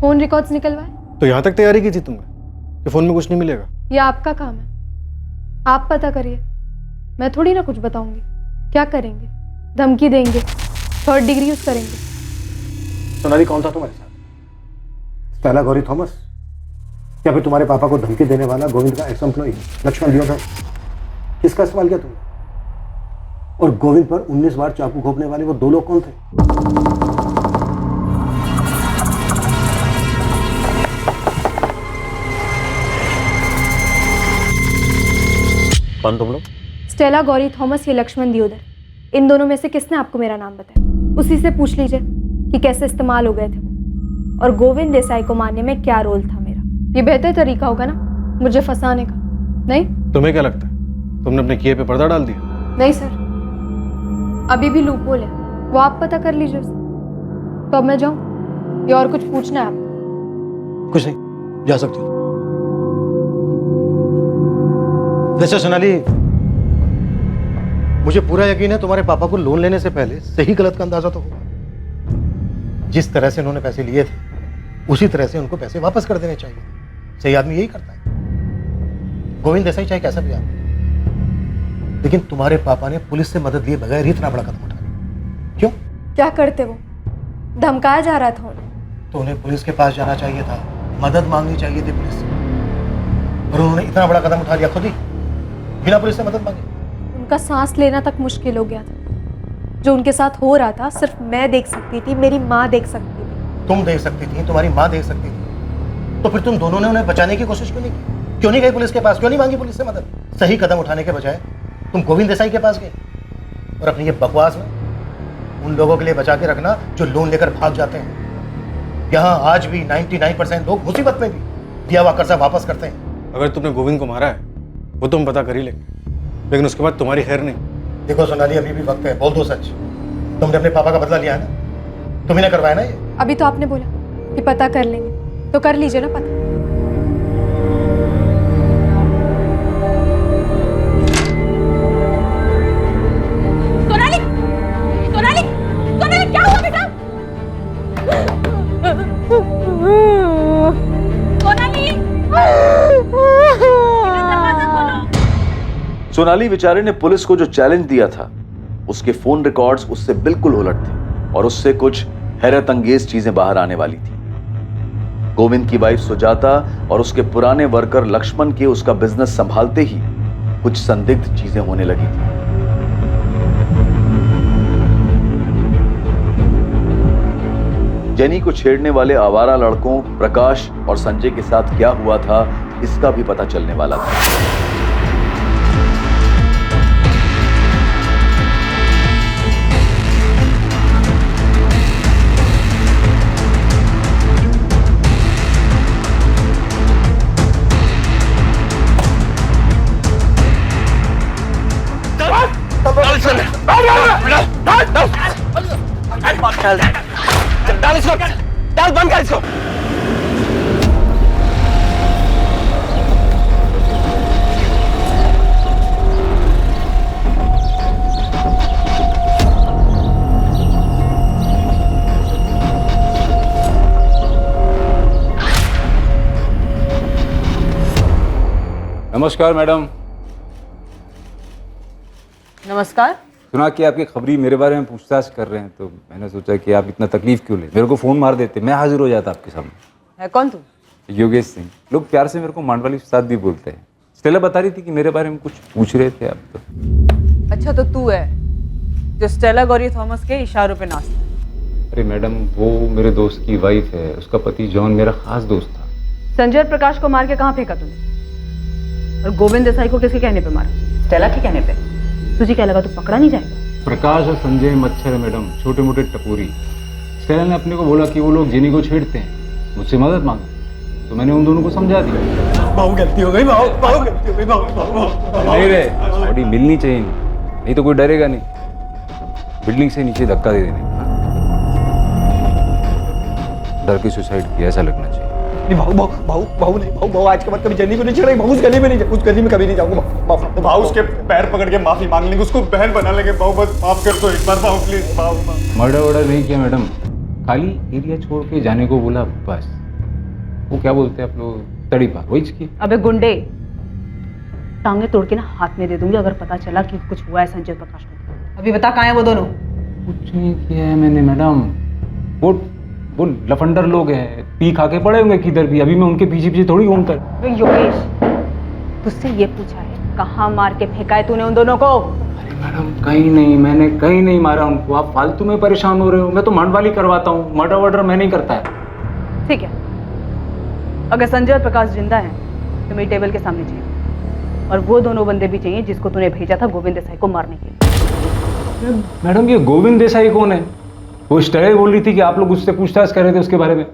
Speaker 16: फोन रिकॉर्ड्स निकलवाए?
Speaker 7: तो यहाँ तक तैयारी की थी तुमने कि फोन में कुछ नहीं मिलेगा?
Speaker 16: ये आपका काम है, आप पता करिए, मैं थोड़ी ना कुछ बताऊंगी। क्या करेंगे? धमकी देंगे, थर्ड डिग्री यूज करेंगे?
Speaker 19: सोनाली, कौन था तुम्हारे साथ? स्टेला गौरी थॉमस या फिर तुम्हारे पापा को धमकी देने वाला गोविंद का एक्स एम्प्लॉई लक्ष्मण दियोदर? किसका इस्तेमाल किया तुमने? और गोविंद पर 19 बार चाकू घोंपने वाले वो दो लोग कौन थे?
Speaker 9: कौन तुम लोग?
Speaker 16: स्टेला गौरी थॉमस या लक्ष्मण दियोदर, इन दोनों में से किसने आपको मेरा नाम बताया? उसी से पूछ लीजिए कि कैसे इस्तेमाल हो गए थे वो, और गोविंद देसाई को मारने में क्या रोल था मेरा। ये बेहतर तरीका होगा ना मुझे फंसाने का, नहीं?
Speaker 7: तुम्हें क्या लगता है तुमने अपने किए पे पर्दा डाल दिया?
Speaker 16: नहीं सर, अभी भी लूपहोल है, वो आप पता कर लीजिए उसे। तो अब मैं जाऊं या और कुछ पूछना है आपको?
Speaker 19: कुछ नहीं, जा सकती हूँ। वैसे सोनाली, मुझे पूरा यकीन है तुम्हारे पापा को लोन लेने से पहले सही गलत का अंदाजा तो होगा। जिस तरह से उन्होंने पैसे लिए थे उसी तरह से उनको पैसे वापस कर देने चाहिए। सही आदमी यही करता है। गोविंद देसाई चाहे कैसा भी आदमी, लेकिन तुम्हारे पापा ने पुलिस से मदद लिए बगैर ही इतना बड़ा कदम उठा लिया। क्यों?
Speaker 16: क्या करते वो? धमकाया जा रहा था उन्हें।
Speaker 19: तो उन्हें पुलिस के पास जाना चाहिए था, मदद मांगनी चाहिए थी पुलिस से, और उन्होंने इतना बड़ा कदम उठा लिया खुद ही, बिना पुलिस से मदद मांगे।
Speaker 16: उनका सांस लेना तक मुश्किल हो गया था। जो उनके साथ हो रहा था सिर्फ मैं देख सकती थी, मेरी माँ देख सकती थी।
Speaker 19: तुम देख सकती थी, तुम्हारी माँ देख सकती थी, तो फिर तुम दोनों ने उन्हें बचाने की कोशिश क्यों नहीं की? क्यों नहीं गए पुलिस के पास? क्यों नहीं मांगी पुलिस से मदद? सही कदम उठाने के बजाय तुम गोविंद देसाई के पास गए और अपनी ये बकवास में उन लोगों के लिए बचा के रखना जो लोन लेकर भाग जाते हैं। यहाँ आज भी 99% लोग मुसीबत में भी दिया हुआ कर्जा वापस करते हैं।
Speaker 7: अगर तुमने गोविंद को मारा है वो तो हम पता कर ही लेंगे, लेकिन उसके बाद तुम्हारी खैर नहीं।
Speaker 19: देखो सोनाली, अभी भी वक्त है, बोल दो सच। तुमने अपने पापा का बदला लिया है ना? तुम्ही ने करवाया ना ये?
Speaker 16: अभी तो आपने बोला कि पता कर लेंगे, तो कर लीजिए ना पता।
Speaker 2: सोनाली, सोनाली, सोनाली, क्या हुआ बेटा?
Speaker 6: सोनाली बेचारे ने पुलिस को जो चैलेंज दिया था, उसके फोन रिकॉर्ड्स उससे बिल्कुल उलट थे और उससे कुछ हैरत अंगेज चीजें बाहर आने वाली थी। गोविंद की वाइफ सुजाता और उसके पुराने वर्कर लक्ष्मण के उसका बिजनेस संभालते ही कुछ संदिग्ध चीजें होने लगी थी। जेनी को छेड़ने वाले आवारा लड़कों प्रकाश और संजय के साथ क्या हुआ था, इसका भी पता चलने वाला था।
Speaker 19: बंद कर इसको।
Speaker 5: नमस्कार मैडम।
Speaker 18: नमस्कार।
Speaker 5: सुना कि आपकी खबरी मेरे बारे में पूछताछ कर रहे हैं, तो मैंने सोचा कि आप इतना तकलीफ क्यों ले, मेरे को फ़ोन मार देते, मैं हाजिर हो जाता आपके सामने।
Speaker 18: है कौन तू?
Speaker 5: योगेश सिंह। लोग प्यार से मेरे को मांडवाली उस्ताद भी बोलते हैं। स्टेला बता रही थी कि मेरे बारे में कुछ पूछ रहे थे आप तो।
Speaker 18: अच्छा, तो तू है जो स्टेला गौरी थॉमस के इशारों पे नाचता है?
Speaker 5: अरे मैडम, वो मेरे दोस्त की वाइफ है, उसका पति जॉन मेरा खास दोस्त था।
Speaker 18: संजय और प्रकाश को मार के कहाँ फेंका तूने? और गोविंद देसाई को किसके कहने पे मारा? स्टेला के कहने पे। तुझे क्या लगा तू पकड़ा नहीं जाएगा?
Speaker 5: प्रकाश और संजय मच्छर है मैडम, छोटे मोटे टपोरी। स्टेला ने अपने को बोला कि वो लोग जेनी को छेड़ते हैं, मुझसे मदद मांगा, तो मैंने उन दोनों को समझा दिया।
Speaker 19: बहुत गलती हो गई, बहुत गलती हो गई, बहुत।
Speaker 5: नहीं रे, बॉडी मिलनी चाहिए, नहीं तो कोई डरेगा नहीं। बिल्डिंग से नीचे धक्का दे देने, डर के सुसाइड किया ऐसा लगना चाहिए।
Speaker 19: भाऊ आज के बाद कभी जेनी को नहीं छेड़ेगा। भाऊ उस गली में नहीं, उस गली में कभी नहीं जाऊंगा। भाऊ उसके पैर पकड़ के माफी मांग लेंगे, उसको बहन बना लेंगे। भाऊ बस माफ कर दो एक बार, भाऊ प्लीज। भाऊ
Speaker 5: मर्डर वर्डर नहीं किया मैडम, खाली एरिया छोड़ के जाने को बोला बस। वो क्या बोलते हैं आप लोग, तड़ी पार, वही की।
Speaker 18: अबे गुंडे, टांगे तोड़ के ना हाथ में दे दूंगी अगर पता चला कि कुछ हुआ है संजय प्रकाश को। अभी बता कहाँ है वो दोनों?
Speaker 5: कुछ नहीं किया है मैंने मैडम, वो लफंडर लोग हैं, पी खा के पड़े होंगे किधर भी, अभी मैं उनके पीछे पीछे थोड़ी घूमता।
Speaker 18: योगेश, तुझसे ये पूछा है कहाँ मार के फेंका है तूने उन दोनों को?
Speaker 5: अरे मैडम कहीं नहीं, मैंने कहीं नहीं मारा उनको, आप फालतू में परेशान हो रहे हो। मैं तो मांडवाली करवाता हूँ, मर्डर वर्डर मैं नहीं करता है।
Speaker 18: ठीक है, अगर संजय और प्रकाश जिंदा हैं तो मेरी टेबल के सामने चाहिए, और वो दोनों बंदे भी चाहिए जिसको तूने भेजा था गोविंद देसाई को मारने के लिए।
Speaker 5: मैडम ये गोविंद देसाई कौन है? वो स्टेला बोल रही थी कि आप लोग उससे पूछताछ कर रहे थे उसके बारे में।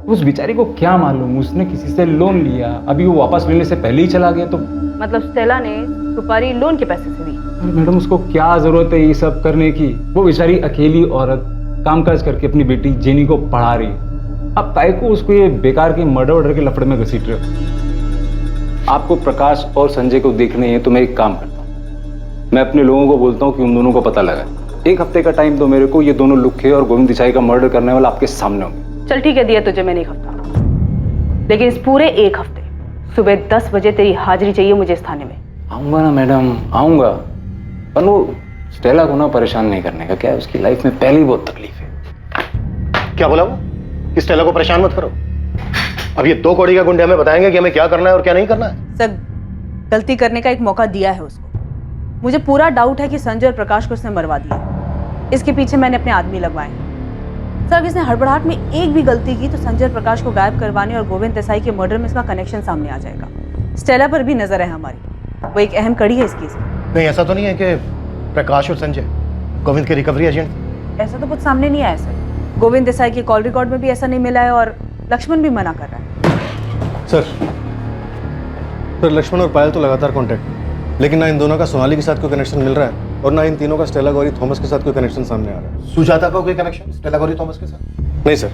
Speaker 5: उस बेचारी को क्या मालूम, उसने किसी से लोन लिया, अभी वो वापस लेने से पहले ही चला गया। तो
Speaker 18: मतलब स्टेला ने सुपारी लोन के पैसे से दी?
Speaker 5: अरे मैडम उसको क्या जरूरत है ये सब करने की? वो बेचारी अकेली औरत कामकाज करके अपनी बेटी जेनी को पढ़ा रही है। अब ताई को उसको ये बेकार के मर्डर वर्डर के लफड़े में घसीट रहे हो। आपको प्रकाश और संजय को देखने हैं तो मैं एक काम करता हूँ, मैं अपने लोगों को बोलता हूँ कि उन दोनों को पता लगा। एक हफ्ते का टाइम दो मेरे को, ये दोनों लुखे और गोविंद देसाई का मर्डर करने वाला आपके सामने होंगे।
Speaker 18: चल ठीक है, दिया तुझे मैंने एक हफ्ता, लेकिन इस पूरे एक हफ्ते सुबह 10 बजे तेरी हाजिरी चाहिए मुझे इस थाने में।
Speaker 5: आऊंगा ना मैडम, आऊंगा, पर वो स्टेला को ना परेशान नहीं करने का। क्या है, उसकी लाइफ में पहले ही बहुत तकलीफ है।
Speaker 8: क्या बोला वो कि स्टेला को परेशान मत करो? अब ये 2 कौड़ी का गुंडे हमें बताएंगे कि हमें क्या करना है और क्या नहीं करना है।
Speaker 18: सर, गलती करने का एक मौका दिया है उसको। मुझे पूरा डाउट है कि संजय और प्रकाश को उसने मरवा दिया। इसके पीछे मैंने अपने आदमी लगवाए हैं। सर, अगर इसने हड़बड़ाहट में एक भी गलती की तो संजय और प्रकाश को गायब करवाने और गोविंद देसाई के मर्डर में इसका कनेक्शन सामने आ जाएगा। स्टेला पर भी नजर है हमारी, वो एक अहम कड़ी है इस केस में।
Speaker 8: नहीं, ऐसा तो नहीं है कि प्रकाश और संजय गोविंद के रिकवरी एजेंट?
Speaker 18: ऐसा तो कुछ सामने नहीं आया सर। गोविंद देसाई के कॉल रिकॉर्ड में भी ऐसा नहीं मिला है और लक्ष्मण भी मना कर रहा है।
Speaker 8: सर लक्ष्मण और पायल तो लगातार कॉन्टैक्ट में, लेकिन ना इन दोनों का सोनाली के साथ कोई कनेक्शन मिल रहा है और ना इन तीनों का स्टेला गौरी थॉमस के साथ कोई कनेक्शन सामने आ रहा है। सुजाता का कोई कनेक्शन स्टेला गौरी थॉमस के साथ? नहीं सर,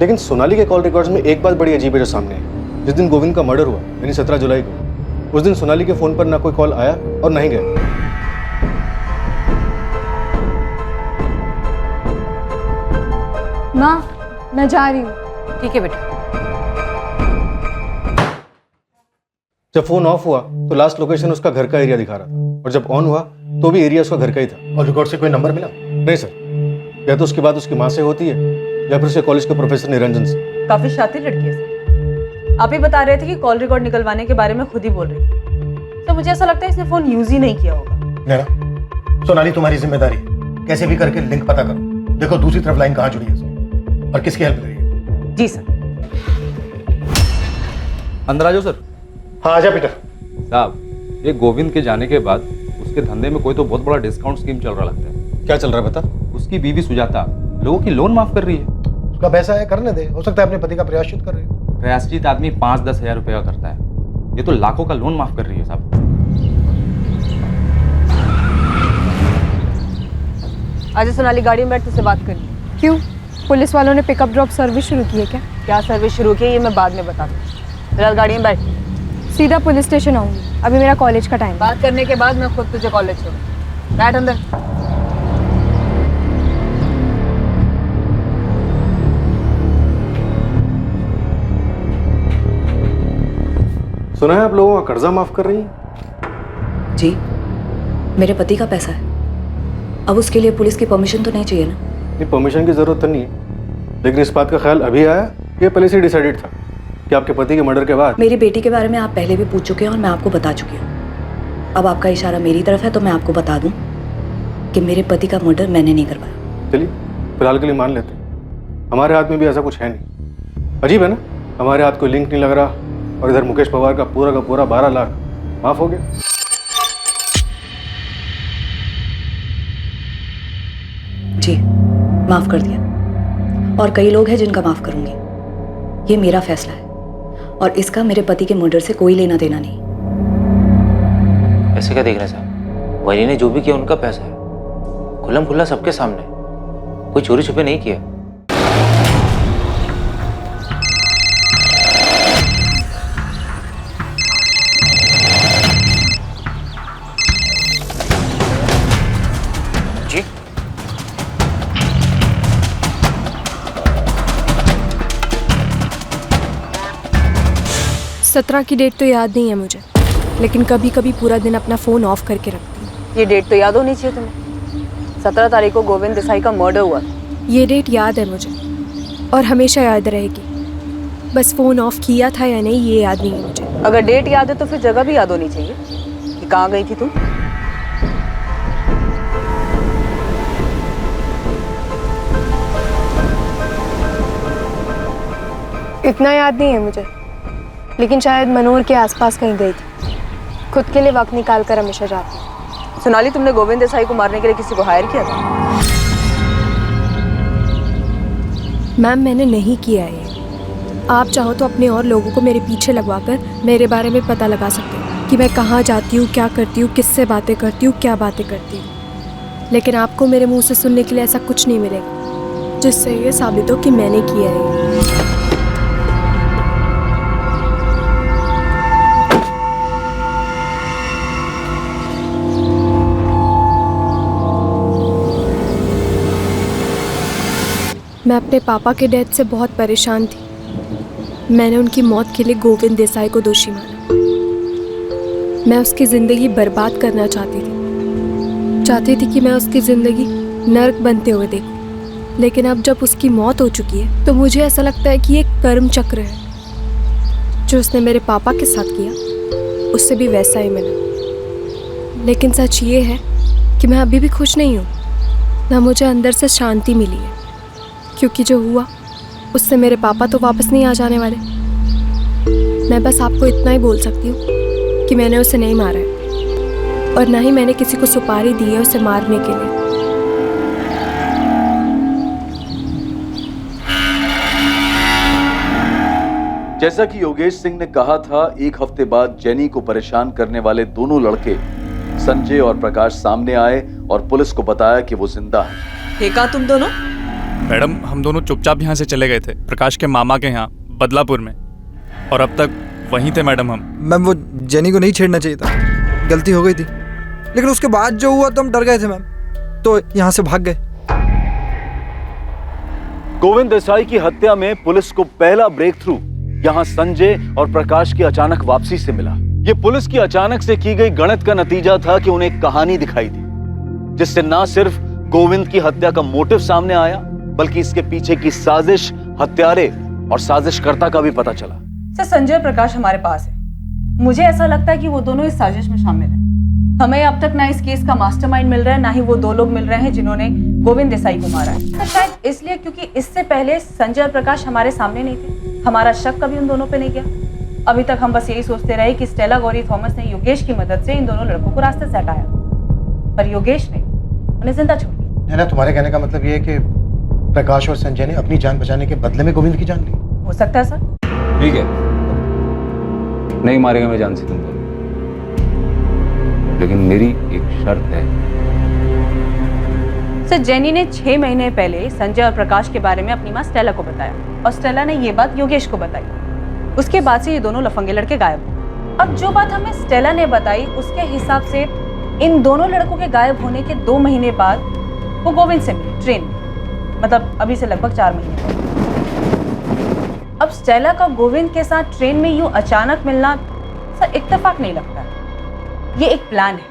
Speaker 8: लेकिन सोनाली के कॉल रिकॉर्ड्स में एक बात बड़ी अजीब है जो सामने है। जिस दिन गोविंद का मर्डर हुआ यानी 17 जुलाई को, उस दिन सोनाली के फोन पर ना कोई कॉल आया और ना ही गया।
Speaker 16: माँ, मैं जा रही हूँ।
Speaker 18: ठीक है बेटा।
Speaker 8: जब फोन ऑफ हुआ तो लास्ट लोकेशन उसका घर का एरिया दिखा रहा था, और जब ऑन हुआ तो भी एरिया उसका घर का ही था।
Speaker 14: और रिकॉर्ड से कोई नंबर मिला?
Speaker 8: नहीं सर, या तो उसकी बात उसकी माँ से होती है या फिर उसके कॉलेज के प्रोफेसर निरंजन से।
Speaker 21: काफी शातिर लड़की है सर। आप ही बता रहे थे कि कॉल रिकॉर्ड निकलवाने के बारे में खुद ही बोल रही थी। तो मुझे ऐसा लगता है इसने फोन यूज ही नहीं किया होगा।
Speaker 14: नैना, सोनाली तुम्हारी जिम्मेदारी, कैसे भी करके लिंक पता करो। देखो दूसरी तरफ लाइन कहाँ जुड़ी है इसमें और किसकी हेल्प करेगी।
Speaker 21: जी सर।
Speaker 5: अंदर आ जाओ सर।
Speaker 14: हाँ आजा पीटर।
Speaker 5: साहब, ये गोविंद के जाने के बाद उसके धंधे में कोई तो बहुत बड़ा डिस्काउंट स्कीम चल रहा लगता है।
Speaker 8: क्या चल रहा है बता?
Speaker 5: उसकी बीवी सुजाता लोगों की लोन माफ कर रही है।
Speaker 14: उसका पैसा है, करने दे, हो सकता है अपने पति का प्रयाश्चित कर रही हो।
Speaker 5: प्रयाश्चित आदमी 5-10 हजार रुपए का करता है, ये तो लाखों का लोन माफ कर रही है साहब।
Speaker 21: आज सोनाली गाड़ी में बैठ तुझसे बात करनी।
Speaker 16: क्यों? पुलिस वालों ने पिकअप ड्रॉप सर्विस शुरू की है क्या?
Speaker 21: क्या सर्विस शुरू की है ये मैं बाद में बता दूँ। फिलहाल गाड़ी में बैठ।
Speaker 16: सीधा पुलिस स्टेशन आऊंगी, अभी मेरा कॉलेज का टाइम।
Speaker 21: बात करने के बाद मैं खुद तुझे कॉलेज छोड़ूंगी। बैठ अंदर।
Speaker 8: सुना है आप लोगों का कर्जा माफ कर रही है?
Speaker 17: जी, मेरे पति का पैसा है। अब उसके लिए पुलिस की परमिशन तो नहीं चाहिए ना?
Speaker 8: नहीं, परमिशन की जरूरत तो नहीं है, लेकिन इस बात का ख्याल अभी आया, ये पहले से डिसाइडेड था कि आपके पति के मर्डर के बाद।
Speaker 17: मेरी बेटी के बारे में आप पहले भी पूछ चुके हैं और मैं आपको बता चुकी हूँ। अब आपका इशारा मेरी तरफ है तो मैं आपको बता दूं कि मेरे पति का मर्डर मैंने नहीं करवाया।
Speaker 8: चलिए फिलहाल के लिए मान लेते हैं, हमारे हाथ में भी ऐसा कुछ है नहीं। अजीब है ना, हमारे हाथ कोई लिंक नहीं लग रहा और इधर मुकेश पवार का पूरा 12 लाख माफ हो गया।
Speaker 17: जी, माफ कर दिया, और कई लोग हैं जिनका माफ करूंगी। ये मेरा फैसला है और इसका मेरे पति के मर्डर से कोई लेना देना नहीं।
Speaker 13: ऐसे क्या देख रहे हैं साहब? वही ने जो भी किया उनका पैसा है, खुल्लम खुल्ला सबके सामने, कोई चोरी छुपे नहीं किया। जी
Speaker 16: 17 की डेट तो याद नहीं है मुझे, लेकिन कभी कभी पूरा दिन अपना फ़ोन ऑफ करके रखती हूँ।
Speaker 21: ये डेट तो याद होनी चाहिए तुम्हें। 17 तारीख को गोविंद देसाई का मर्डर हुआ।
Speaker 16: ये डेट याद है मुझे और हमेशा याद रहेगी, बस फ़ोन ऑफ किया था या नहीं ये याद नहीं है मुझे।
Speaker 21: अगर डेट याद है तो फिर जगह भी याद होनी चाहिए कि कहाँ गई थी तुम।
Speaker 16: इतना याद नहीं है मुझे, लेकिन शायद मनोर के आसपास कहीं गई थी। खुद के लिए वक्त निकाल कर हमेशा जाती हूँ।
Speaker 21: सोनाली, तुमने गोविंद देसाई को मारने के लिए किसी को हायर किया था?
Speaker 16: मैम, मैंने नहीं किया है। आप चाहो तो अपने और लोगों को मेरे पीछे लगवाकर मेरे बारे में पता लगा सकते हो कि मैं कहाँ जाती हूँ, क्या करती हूँ, किससे बातें करती हूँ, क्या बातें करती हूँ। लेकिन आपको मेरे मुंह से सुनने के लिए ऐसा कुछ नहीं मिलेगा जिससे ये साबित हो कि मैंने किया है। मैं अपने पापा के डेथ से बहुत परेशान थी। मैंने उनकी मौत के लिए गोविंद देसाई को दोषी माना। मैं उसकी ज़िंदगी बर्बाद करना चाहती थी कि मैं उसकी ज़िंदगी नर्क बनते हुए देखूं। लेकिन अब जब उसकी मौत हो चुकी है तो मुझे ऐसा लगता है कि ये कर्म चक्र है। जो उसने मेरे पापा के साथ किया उससे भी वैसा ही मिला। लेकिन सच ये है कि मैं अभी भी खुश नहीं हूँ, ना मुझे अंदर से शांति मिली है, क्योंकि जो हुआ उससे मेरे पापा तो वापस नहीं आ जाने वाले। मैं बस आपको इतना ही बोल सकती हूँ कि मैंने उसे नहीं मारा है और ना ही मैंने किसी को सुपारी दी है उसे मारने के लिए।
Speaker 6: जैसा कि योगेश सिंह ने कहा था, एक हफ्ते बाद जेनी को परेशान करने वाले दोनों लड़के संजय और प्रकाश सामने आए और पुलिस को बताया कि वो जिंदा हैं।
Speaker 21: थे कहाँ तुम दोनों?
Speaker 22: मैडम, हम दोनों चुपचाप यहाँ से चले गए थे, प्रकाश के मामा के यहाँ बदलापुर में, और अब तक वहीं थे मैडम हम।
Speaker 23: मैम, वो जेनी को नहीं छेड़ना चाहिए था, गलती हो गई थी। लेकिन उसके बाद जो हुआ तो हम डर गए थे मैम, तो यहाँ से भाग गए।
Speaker 6: गोविंद देसाई की हत्या में पुलिस को पहला ब्रेक थ्रू यहाँ संजय और प्रकाश की अचानक वापसी से मिला। ये पुलिस की अचानक से की गई गणित का नतीजा था कि उन्हें एक कहानी दिखाई दी, जिससे ना सिर्फ गोविंद की हत्या का मोटिव सामने आया, बल्कि इसके पीछे की साजिश, हत्यारे और साजिशकर्ता का भी पता चला।
Speaker 21: सर, संजय और प्रकाश हमारे पास है। मुझे ऐसा लगता है कि वो दोनों इस साजिश में शामिल हैं। हमें अब तक ना इस केस का मास्टरमाइंड मिल रहा है, ना ही वो दो लोग मिल रहे हैं जिन्होंने गोविंद देसाई को मारा है। तो शायद इसलिए क्योंकि इससे पहले संजय और प्रकाश हमारे सामने नहीं थे, हमारा शक कभी उन दोनों पे नहीं गया। अभी तक हम बस यही सोचते रहे कि स्टेला गौरी थॉमस ने योगेश की मदद से इन दोनों लड़कों को रास्ते से हटाया, पर योगेश ने उन्हें जिंदा छोड़ दिया।
Speaker 8: ना, तुम्हारे कहने का मतलब ये है कि प्रकाश और संजय ने अपनी जान बचाने के बदले में गोविंद की जान ली?
Speaker 21: हो सकता है सर।
Speaker 5: ठीक है, नहीं मारेगा मैं जान से तुम दोनों, लेकिन मेरी एक शर्त है।
Speaker 21: सर, जेनी ने 6 महीने पहले संजय और प्रकाश के बारे में अपनी माँ स्टेला को बताया और स्टेला ने ये बात योगेश को बताई। उसके बाद से ये दोनों लफंगे लड़के गायब हुए। अब जो बात हमें स्टेला ने बताई उसके हिसाब से इन दोनों लड़कों के गायब होने के 2 महीने बाद वो गोविंद से मिले ट्रेन में, मतलब अभी से लगभग 4 महीने पहले। अब स्टेला का गोविंद के साथ ट्रेन में यूं अचानक मिलना सर इत्तेफाक नहीं लगता है, ये एक प्लान है।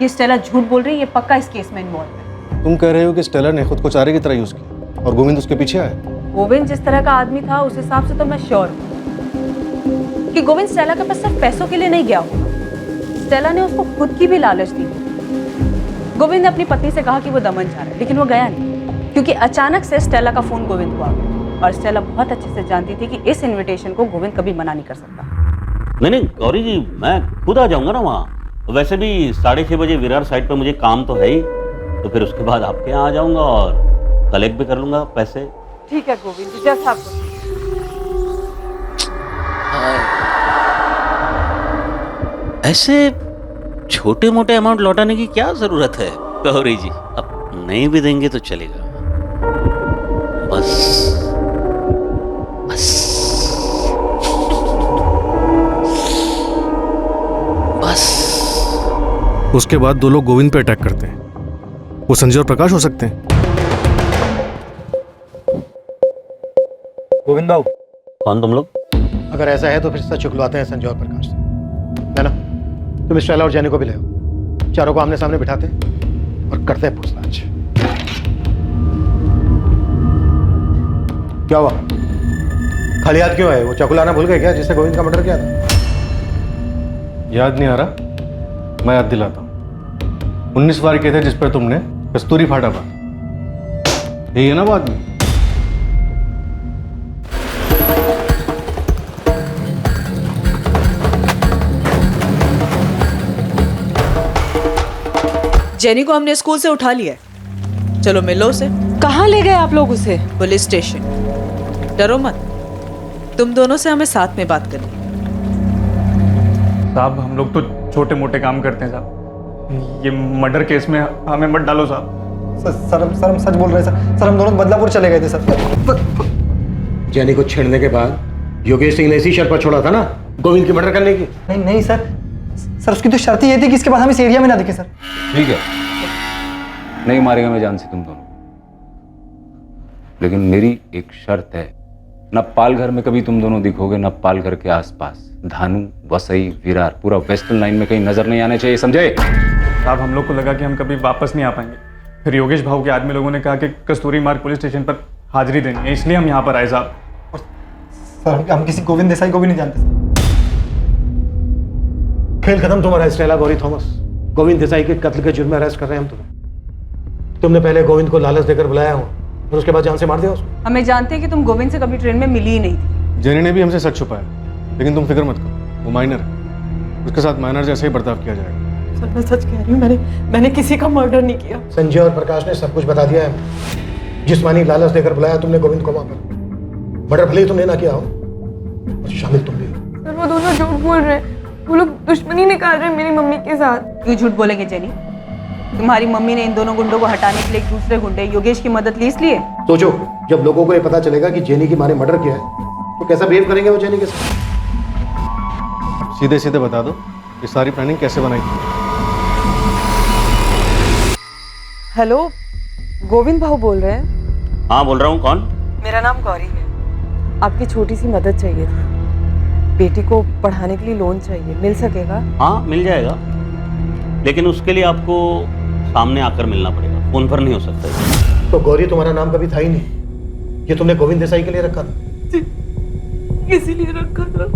Speaker 21: ये स्टेला झूठ बोल रही है, ये पक्का इस केस में इन्वॉल्व है।
Speaker 8: तुम कह रहे हो कि स्टेला ने खुद को चारे की तरह यूज किया और गोविंद उसके पीछे आया?
Speaker 21: गोविंद जिस तरह का आदमी था उस हिसाब से तो मैं श्योर हूँ कि गोविंद स्टेला के पास सिर्फ पैसों के लिए नहीं गया होगा। स्टेला ने उसको खुद की भी लालच दी। गोविंद ने अपनी पत्नी से कहा कि वो दमन जा रहा है, लेकिन वो गया नहीं, क्योंकि अचानक से स्टेला का फोन गोविंद को आ गया और स्टेला बहुत अच्छे से जानती थी कि इस इनविटेशन को गोविंद कभी मना नहीं कर सकता।
Speaker 9: नहीं गौरी जी, मैं खुद आ जाऊंगा ना वहाँ। वैसे भी 6:30 बजे विरार साइड पर मुझे काम तो है ही, तो फिर उसके बाद आपके यहाँ आ जाऊंगा और कलेक्ट भी कर लूंगा पैसे।
Speaker 1: ठीक है गोविंद जी, जैसा आपको।
Speaker 9: ऐसे छोटे मोटे अमाउंट लौटाने की क्या जरूरत है गौरी जी? अब नहीं भी देंगे तो चलेगा, बस बस बस।
Speaker 7: उसके बाद 2 लोग गोविंद पे अटैक करते हैं। वो संजय और प्रकाश हो सकते हैं।
Speaker 8: गोविंद बाबू,
Speaker 9: कौन तुम लोग?
Speaker 8: अगर ऐसा है तो फिर सच चुकलवाते हैं संजय और प्रकाश से, है ना? तुम स्टेला और जैनी को भी ले आओ, चारों को आमने सामने बिठाते हैं और करते हैं पूछताछ। क्या हुआ? खाली हाथ क्यों है? वो चाकू लाना भूल गए क्या, जिससे गोविंद का मर्डर किया था?
Speaker 7: याद नहीं आ रहा, मैं याद दिलाता हूँ। 19 वार के थे जिस पर तुमने कस्तूरी फाटा था, यही है ना बात में?
Speaker 18: जेनी को हमने स्कूल से उठा लिया है, चलो मिलो उसे।
Speaker 1: कहाँ ले गए आप लोग उसे?
Speaker 18: Police station. डरो मत, तुम दोनों से हमें साथ में बात करनी।
Speaker 22: साहब, हम लोग तो छोटे मोटे काम करते हैं साहब, ये मर्डर केस में हमें मत डालो साहब।
Speaker 23: सर हम सच बोल रहे हैं सर, हम दोनों बदलापुर चले गए थे सर।
Speaker 8: जैनी को छेड़ने के बाद योगेश सिंह ने इसी शर्त पर छोड़ा था ना, गोविंद की मर्डर करने की?
Speaker 23: नहीं सर, उसकी तो शर्त ये थी कि इसके बाद हम इस एरिया में ना दिखे सर।
Speaker 5: ठीक है, नहीं मारेगा मैं जान से तुम दोनों, लेकिन मेरी एक शर्त है। न पालघर में कभी तुम दोनों दिखोगे, न पालघर के आसपास। धानु, वसई, विरार, पूरा वेस्टर्न लाइन में कहीं नजर नहीं आने चाहिए, समझे?
Speaker 22: साहब, हम लोग को लगा कि हम कभी वापस नहीं आ पाएंगे, फिर योगेश भाऊ के आदमी लोगों ने कहा कि कस्तूरी मार्ग पुलिस स्टेशन पर हाजिरी देनी है, इसलिए हम यहाँ पर आए साहब।
Speaker 23: सर हम किसी गोविंद देसाई को भी नहीं जानते सर।
Speaker 8: खेल खत्म तुम्हारा स्टेला गौरी थॉमस। गोविंद देसाई के कत्ल के जुर्म में अरेस्ट कर रहे हैं हम तुम्हें। तुमने पहले गोविंद को लालच देकर बुलाया हो और उसके बाद जान से मार दिया उसको।
Speaker 21: हमें जानते हैं कि तुम गोविंद से कभी ट्रेन में मिली ही नहीं थी।
Speaker 7: जेनी ने भी हमसे सच छुपाया, लेकिन तुम फिक्र मत करो, वो माइनर है, उसके साथ माइनर जैसे ही बर्ताव किया जाएगा।
Speaker 1: सर मैं सच कह रही हूँ, मैंने किसी का मर्डर नहीं किया।
Speaker 8: संजय और प्रकाश ने सब कुछ बता दिया है। जिस्मानी लालच देकर बुलाया तुमने गोविंद को वहां पर। मर्डर भले ही तुमने ना किया हो, शामिल तुम भी।
Speaker 2: सर वो दोनों झूठ बोल रहे हैं, वो लोग दुश्मनी निकाल रहे हैं मेरी मम्मी के साथ।
Speaker 21: क्यों झूठ बोलेंगे जेनी? तुम्हारी मम्मी ने इन दोनों गुंडों को हटाने के लिए एक दूसरे गुंडे योगेश की मदद ली इसलिए।
Speaker 8: सोचो, जब लोगों को ये पता चलेगा कि जेनी की माँ ने मर्डर किया है तो कैसा बिहेव करेंगे वो जेनी के साथ।
Speaker 7: सीधे सीधे बता दो ये सारी प्लानिंग कैसे बनाई थी?
Speaker 1: हेलो, गोविंद भाऊ बोल रहे हैं?
Speaker 9: हाँ बोल रहा हूँ। कौन?
Speaker 1: मेरा नाम गौरी है, आपकी छोटी सी मदद चाहिए थी। बेटी को पढ़ाने के लिए लोन चाहिए, मिल सकेगा?
Speaker 9: हाँ मिल जाएगा, लेकिन उसके लिए आपको सामने आकर मिलना पड़ेगा, फोन पर नहीं हो सकता।
Speaker 8: तो गौरी तुम्हारा नाम कभी था ही नहीं, ये तुमने गोविंद देसाई के लिए रखा था?
Speaker 1: इसीलिए रखा था,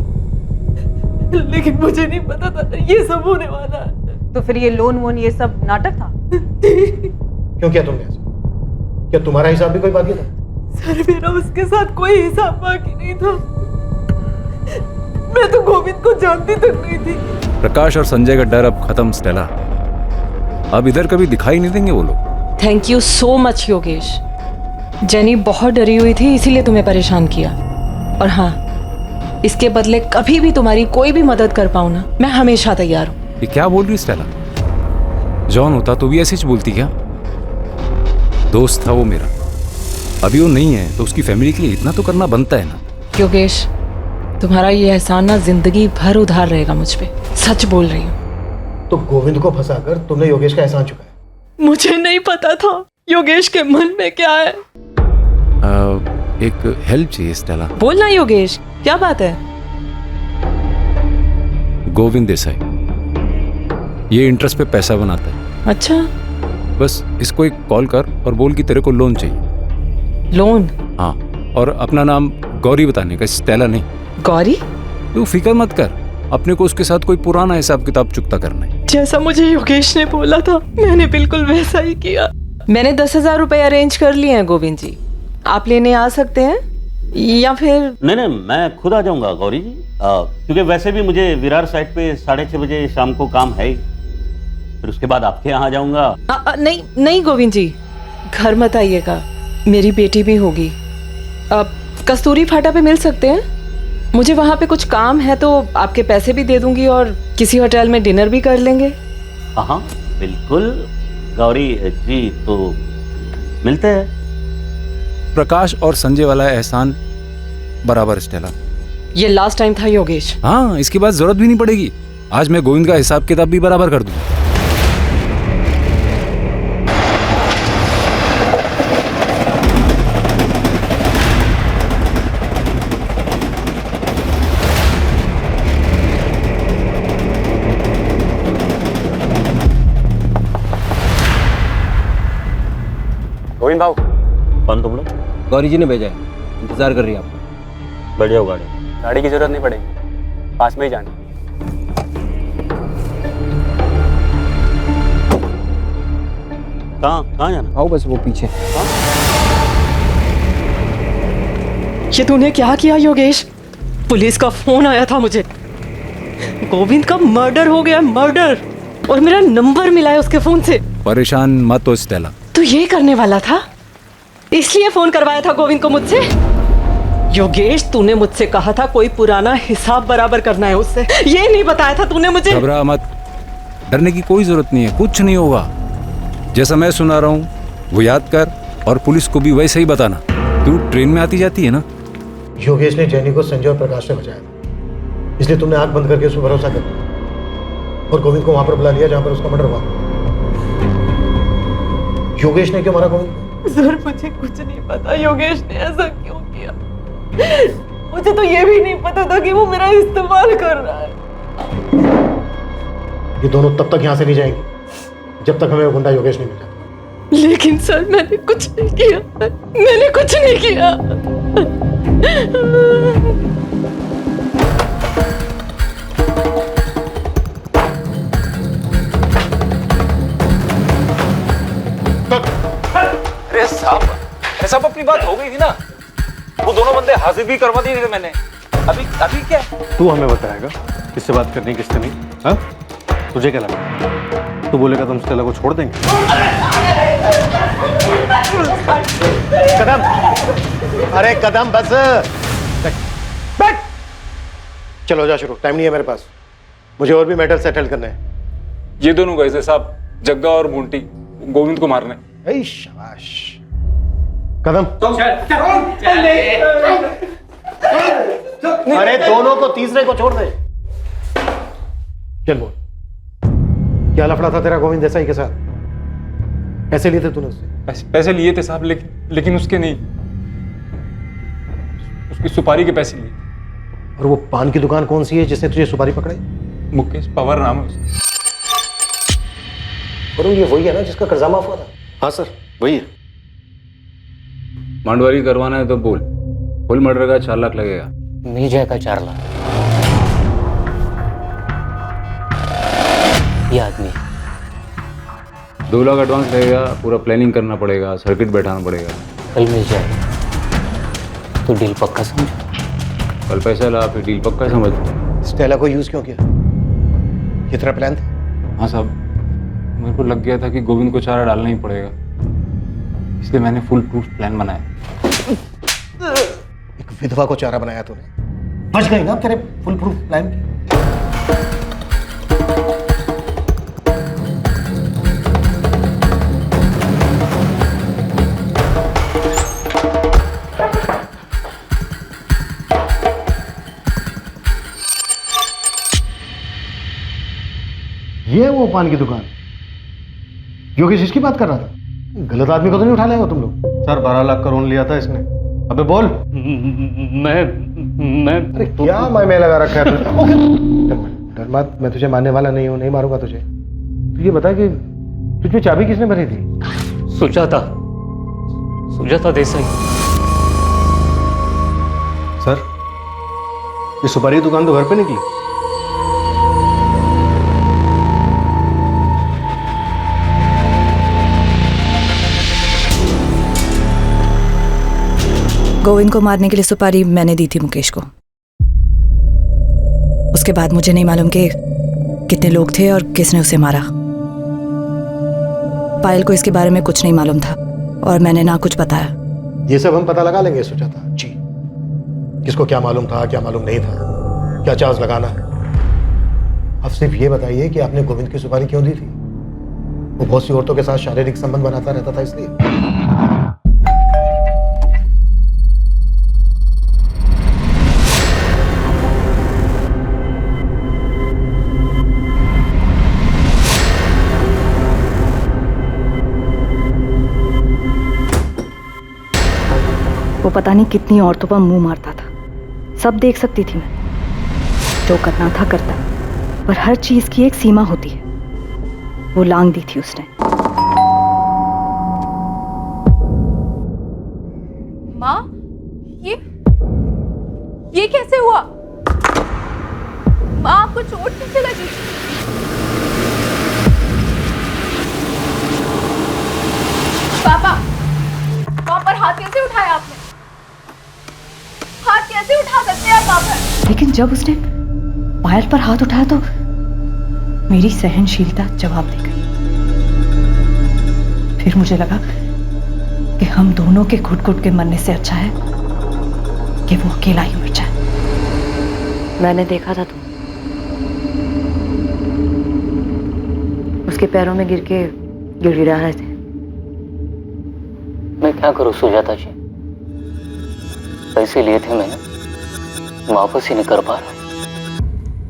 Speaker 1: लेकिन मुझे नहीं पता था ये सब होने वाला है।
Speaker 21: तो फिर ये लोन वोन ये सब नाटक था?
Speaker 8: क्यों किया तुमने ऐसा? क्या तुम्हारा हिसाब भी कोई बाकी था?
Speaker 1: सर मेरा उसके साथ कोई हिसाब बाकी नहीं था, मैं तो गोविंद को जानती तक नहीं थी।
Speaker 5: प्रकाश और संजय का डर अब खत्म स्टेला, अब इधर कभी दिखाई नहीं देंगे वो लोग।
Speaker 1: Thank you so much Yogesh. Jenny बहुत डरी हुई थी, इसीलिए तुम्हें परेशान किया। और हाँ, इसके बदले कभी भी तुम्हारी कोई भी मदद कर पाऊँ ना, मैं हमेशा तैयार हूँ।
Speaker 5: ये क्या बोल रही स्टेला? जॉन होता तो भी ऐसे ही बोलती क्या? दोस्त था वो मेरा, अभी वो नहीं है तो उसकी फैमिली के लिए इतना तो करना बनता है ना।
Speaker 1: योगेश, तुम्हारा ये एहसान ना जिंदगी भर उधार रहेगा मुझ पे, सच बोल रही हूँ।
Speaker 8: तो गोविंद को फंसाकर तुमने योगेश का एहसान चुकाया?
Speaker 1: मुझे नहीं पता था योगेश के मन में क्या है।
Speaker 5: एक हेल्प चाहिए स्टेला।
Speaker 1: बोलना योगेश, क्या बात है?
Speaker 5: गोविंद देसाई ये इंटरेस्ट पे पैसा बनाता है।
Speaker 1: अच्छा,
Speaker 5: बस इसको एक कॉल कर और बोल कि तेरे को लोन चाहिए।
Speaker 1: लोन?
Speaker 5: हाँ, और अपना नाम गौरी बताने का, स्टेला नहीं।
Speaker 1: गौरी?
Speaker 5: तू फिक्र मत कर, अपने को उसके साथ कोई पुराना हिसाब किताब चुकता करना है।
Speaker 1: जैसा मुझे योगेश ने बोला था मैंने बिल्कुल वैसा ही किया। मैंने 10,000 रुपए अरेंज कर लिए हैं गोविंद जी, आप लेने आ सकते हैं या फिर?
Speaker 9: नहीं मैं खुद आ जाऊंगा गौरी जी, क्योंकि वैसे भी मुझे विरार साइड पे 6:30 बजे शाम को काम है, फिर उसके बाद आपके यहाँ आ जाऊंगा।
Speaker 1: नहीं गोविंद जी, घर मत आइएगा, मेरी बेटी भी होगी। कस्तूरी फाटा पे मिल सकते हैं? मुझे वहाँ पे कुछ काम है तो आपके पैसे भी दे दूंगी और किसी होटल में डिनर भी कर लेंगे।
Speaker 9: हाँ बिल्कुल गौरी जी, तो मिलते हैं।
Speaker 5: प्रकाश और संजय वाला एहसान बराबर स्टेला।
Speaker 1: ये लास्ट टाइम था योगेश।
Speaker 5: हाँ, इसके बाद जरूरत भी नहीं पड़ेगी। आज मैं गोविंद का हिसाब किताब भी बराबर कर दूंगा।
Speaker 12: गोविंद भाव।
Speaker 9: कौन तुम लोग?
Speaker 12: गौरी जी ने भेजा है, इंतजार कर रही है आपका।
Speaker 9: बैठ जाओ गाड़ी।
Speaker 12: गाड़ी की जरूरत नहीं पड़ेगी, पास में ही जाना।
Speaker 9: कहाँ जाना?
Speaker 12: आओ बस वो पीछे।
Speaker 1: ये तूने क्या किया योगेश? पुलिस का फोन आया था मुझे, गोविंद का मर्डर हो गया, मर्डर, और मेरा नंबर मिला है उसके फोन से।
Speaker 5: परेशान मत हो स्टेला।
Speaker 1: तू ये करने वाला था, इसलिए फोन करवाया था गोविंद को मुझसे? योगेश, तूने मुझसे कहा था कोई पुराना हिसाब बराबर करना है उससे, ये नहीं बताया था तूने मुझे?
Speaker 5: घबरा मत, डरने की कोई जरूरत नहीं है, कुछ नहीं होगा। जैसा मैं सुना रहा हूँ वो याद कर और पुलिस को भी वैसे ही बताना। तू ट्रेन में आती जाती है ना?
Speaker 8: योगेश ने जैनी को संजय और प्रकाश से बचाया था, इसलिए तुमने आंख बंद करके उस पर भरोसा कर और गोविंद को वहां पर बुला लिया जहां पर उसका मर्डर हुआ। योगेश ने क्यों मारा गोविंद को?
Speaker 1: सर मुझे कुछ नहीं पता योगेश ने ऐसा क्यों किया, मुझे तो ये भी नहीं पता था कि वो मेरा इस्तेमाल कर रहा है।
Speaker 8: ये दोनों तब तक यहाँ से नहीं जाएंगे जब तक हमें वो गुंडा योगेश नहीं मिला।
Speaker 1: लेकिन सर मैंने कुछ नहीं किया, मैंने कुछ नहीं किया।
Speaker 5: अरे साहब अपनी बात हो गई थी ना, वो दोनों बंदे हाजिर भी करवा दिए थे मैंने। अभी क्या?
Speaker 7: तू हमें बताएगा किससे बात करनी किससे नहीं? हाँ, तुझे क्या लगा तू बोलेगा तुम स्टेला को छोड़ देंगे?
Speaker 8: कदम, अरे कदम बस बैठ। चलो जा शुरू, टाइम नहीं है मेरे पास, मुझे और भी मैटर सेटल करने हैं।
Speaker 22: ये दोनों गए थे साहब, जग्गा और बूंटी, गोविंद को मारने।
Speaker 8: ऐ शाबाश। कदम, अरे दोनों को, तीसरे को छोड़ दे। चल बोल, क्या लफड़ा था तेरा गोविंद देसाई के साथ? पैसे लिए थे तूने उससे?
Speaker 22: पैसे लिए थे साहब, लेकिन उसके नहीं, उसकी सुपारी के पैसे लिए।
Speaker 19: और वो पान की दुकान कौन सी है जिसने तुझे सुपारी पकड़ाई?
Speaker 5: मुकेश पवार नाम है उसका।
Speaker 19: वरुण, ये वही है ना जिसका कर्जा माफ हुआ था?
Speaker 14: हाँ सर, वही है।
Speaker 5: मांडवारी करवाना है तो बोल, फुल मर्डर का 4 लाख लगेगा।
Speaker 13: मिल जाएगा 4 लाख। ये आदमी
Speaker 5: 2 लाख एडवांस लगेगा, पूरा प्लानिंग करना पड़ेगा, सर्किट बैठाना पड़ेगा।
Speaker 13: कल मिल जाएगा तो डील पक्का समझ।
Speaker 5: कल पैसा ला फिर डील पक्का समझ।
Speaker 19: स्टेला को यूज क्यों किया? ये तेरा प्लान था?
Speaker 5: हाँ साहब, मेरे को लग गया था कि गोविंद को चारा डालना ही पड़ेगा, इसलिए मैंने फुल प्रूफ प्लान बनाया।
Speaker 19: एक विधवा को चारा बनाया तूने, बच गई ना तेरे फुल प्रूफ प्लान की। ये है वो पान की दुकान। योगेश इसकी बात कर रहा था? गलत आदमी को तो नहीं उठा लाए हो तुम लोग? सर 12 लाख का लोन लिया था इसने। अबे बोल। मैं अरे क्या मैं लगा रखा है तूने? डर मत, मैं तुझे मारने वाला नहीं हूँ, नहीं मारूंगा तुझे। तू ये बता कि तुझमें चाबी किसने भरी थी?
Speaker 13: सुजाता देसाई।
Speaker 19: सर, ये सुपारी की दुकान तो घर पे निकली।
Speaker 17: गोविंद को मारने के लिए सुपारी मैंने दी थी मुकेश को। उसके बाद मुझे नहीं मालूम कि कितने लोग थे और किसने उसे मारा। पायल को इसके बारे में कुछ नहीं मालूम था और मैंने ना कुछ बताया।
Speaker 19: ये सब हम पता लगा लेंगे सुजाता जी, किसको क्या मालूम था, क्या मालूम नहीं था, क्या चार्ज लगाना है। अब सिर्फ ये बताइए कि आपने गोविंद की सुपारी क्यों दी थी? वो बहुत सी औरतों के साथ शारीरिक संबंध बनाता रहता था इसलिए?
Speaker 17: वो पता नहीं कितनी औरतों पर मुंह मारता था, सब देख सकती थी मैं। जो करना था करता, पर हर चीज की एक सीमा होती है। वो लांग दी थी उसने।
Speaker 2: माँ, ये कैसे हुआ? माँ, आपको चोट कैसे लगी? पापा, वहां पर हाथ कैसे उठाया आपने? हाथ कैसे उठा सकते हैं आप वहां पर?
Speaker 17: लेकिन जब उसने पायल पर हाथ उठाया तो मेरी सहनशीलता जवाब दे गई। फिर मुझे लगा कि हम दोनों के घुट-घुट के मरने से अच्छा है कि वो अकेला ही मर जाए। मैंने देखा था तुम उसके पैरों में गिर के गिड़गिड़ा रहे थे।
Speaker 13: मैं क्या करूं सुजाता जी, पैसे लिए थे मैंने, वापस ही नहीं कर पा रहा।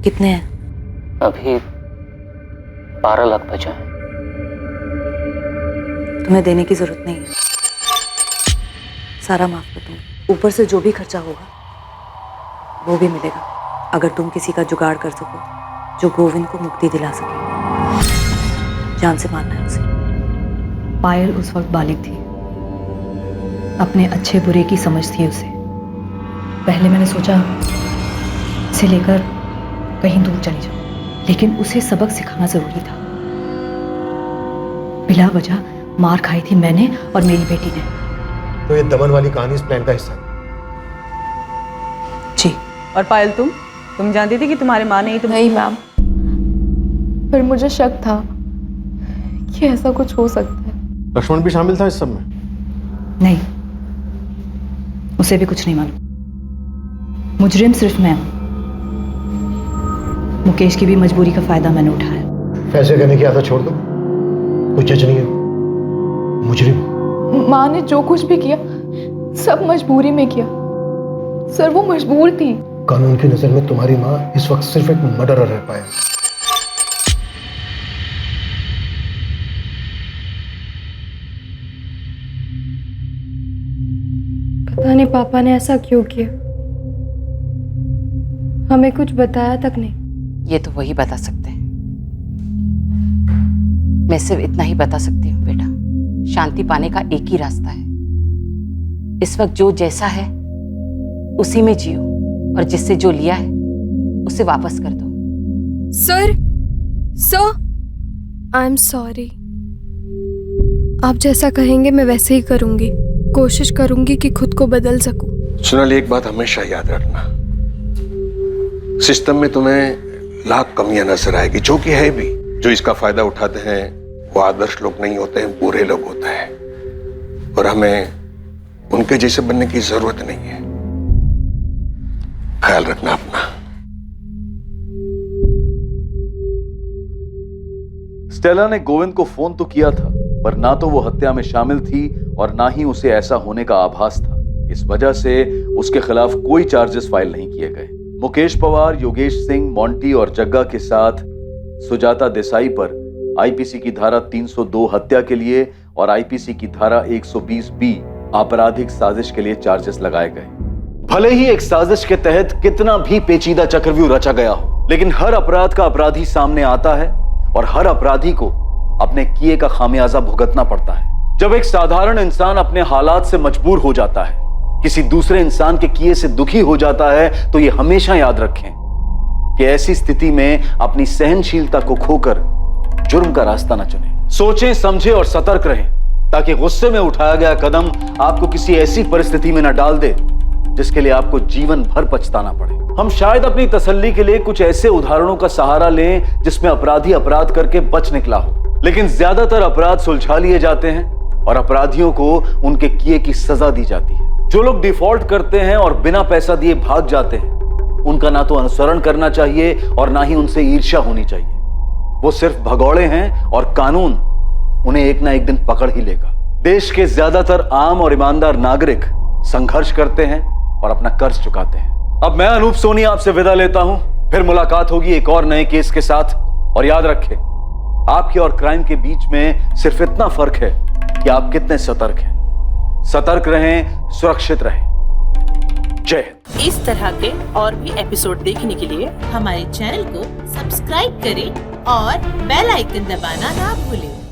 Speaker 17: कितने हैं?
Speaker 13: अभी 12 लाख बचा है।
Speaker 17: तुम्हें देने की जरूरत नहीं है, सारा माफ कर दूंगी। ऊपर से जो भी खर्चा होगा वो भी मिलेगा, अगर तुम किसी का जुगाड़ कर सको जो गोविंद को मुक्ति दिला सके। जान से मारना है उसे। पायल उस वक्त बालिग थी, अपने अच्छे बुरे की समझ थी उसे। पहले मैंने सोचा इसे लेकर कहीं दूर चली जाऊं, लेकिन उसे सबक सिखाना जरूरी था। बिला वजह मार खाई थी मैंने और मेरी बेटी ने।
Speaker 19: तो ये दमन वाली कहानी इस प्लान का हिस्सा है?
Speaker 17: जी।
Speaker 21: और पायल, तुम जानती थी कि तुम्हारे माँ ने ही तुम?
Speaker 16: नहीं मैम, पर मुझे शक था कि ऐसा कुछ हो सकता है।
Speaker 19: लक्ष्मण भी शामिल था इस सब में?
Speaker 17: नहीं, उसे भी कुछ नहीं मालूम। मुजरिम सिर्फ मैं हूं। मुकेश की भी मजबूरी का फायदा मैंने उठाया।
Speaker 19: फैसले करने की आदत छोड़ दो, कोई जज नहीं है, मुजरिम।
Speaker 16: माँ ने जो कुछ भी किया सब मजबूरी में किया। सर, वो मजबूर थी।
Speaker 19: कानून की नजर में तुम्हारी माँ इस वक्त सिर्फ एक मर्डरर रह पाया।
Speaker 16: पता नहीं पापा ने ऐसा क्यों किया। हमें कुछ बताया तक नहीं।
Speaker 15: ये तो वही बता सकते हैं। मैं सिर्फ इतना ही बता सकती हूँ बेटा, शांति पाने का एक ही रास्ता है। इस वक्त जो जैसा है उसी में जियो, और जिससे जो लिया है उसे वापस कर दो।
Speaker 16: Sir I am sorry. आप जैसा कहेंगे मैं वैसे ही करूंगी। कोशिश करूंगी कि खुद को बदल सकूं।
Speaker 14: सोनाली, एक बात हमेशा याद रखना, सिस्टम में तुम्हें लाख कमियां नजर आएगी, जो कि है भी। जो इसका फायदा उठाते हैं वो आदर्श लोग नहीं होते हैं, बुरे लोग होते हैं, और हमें उनके जैसे बनने की जरूरत नहीं है। ख्याल रखना अपना।
Speaker 6: स्टेला ने गोविंद को फोन तो किया था, पर ना तो वो हत्या में शामिल थी और ना ही उसे ऐसा होने का आभास था। इस वजह से उसके खिलाफ कोई चार्जेस फाइल नहीं किए गए। मुकेश पवार, योगेश सिंह, मोंटी और जग्गा के साथ सुजाता देसाई पर आईपीसी की धारा 302 हत्या के लिए और आईपीसी की धारा 120B आपराधिक साजिश के लिए चार्जेस लगाए गए। भले ही एक साजिश के तहत कितना भी पेचीदा चक्रव्यूह रचा गया हो, लेकिन हर अपराध का अपराधी सामने आता है और हर अपराधी को अपने किए का खामियाजा भुगतना पड़ता है। जब एक साधारण इंसान अपने हालात से मजबूर हो जाता है, किसी दूसरे इंसान के किए से दुखी हो जाता है, तो ये हमेशा याद रखें कि ऐसी स्थिति में अपनी सहनशीलता को खोकर जुर्म का रास्ता न चुनें। सोचें, समझें और सतर्क रहें, ताकि गुस्से में उठाया गया कदम आपको किसी ऐसी परिस्थिति में न डाल दे जिसके लिए आपको जीवन भर पछताना पड़े। हम शायद अपनी तसल्ली के लिए कुछ ऐसे उदाहरणों का सहारा लें जिसमें अपराधी अपराध करके बच निकला हो, लेकिन ज्यादातर अपराध सुलझा लिए जाते हैं और अपराधियों को उनके किए की सजा दी जाती है। जो लोग डिफॉल्ट करते हैं और बिना पैसा दिए भाग जाते हैं, उनका ना तो अनुसरण करना चाहिए और ना ही उनसे ईर्ष्या होनी चाहिए। वो सिर्फ भगौड़े हैं और कानून उन्हें एक ना एक दिन पकड़ ही लेगा। देश के ज्यादातर आम और ईमानदार नागरिक संघर्ष करते हैं और अपना कर्ज चुकाते हैं। अब मैं अनूप सोनी आपसे विदा लेता हूं, फिर मुलाकात होगी एक और नए केस के साथ। और याद रखें, आपके और क्राइम के बीच में सिर्फ इतना फर्क है कि आप कितने सतर्क हैं। सतर्क रहें, सुरक्षित रहें। जय हिंद।
Speaker 4: इस तरह के और भी एपिसोड देखने के लिए हमारे चैनल को सब्सक्राइब करें और बेल आइकन दबाना ना भूलें।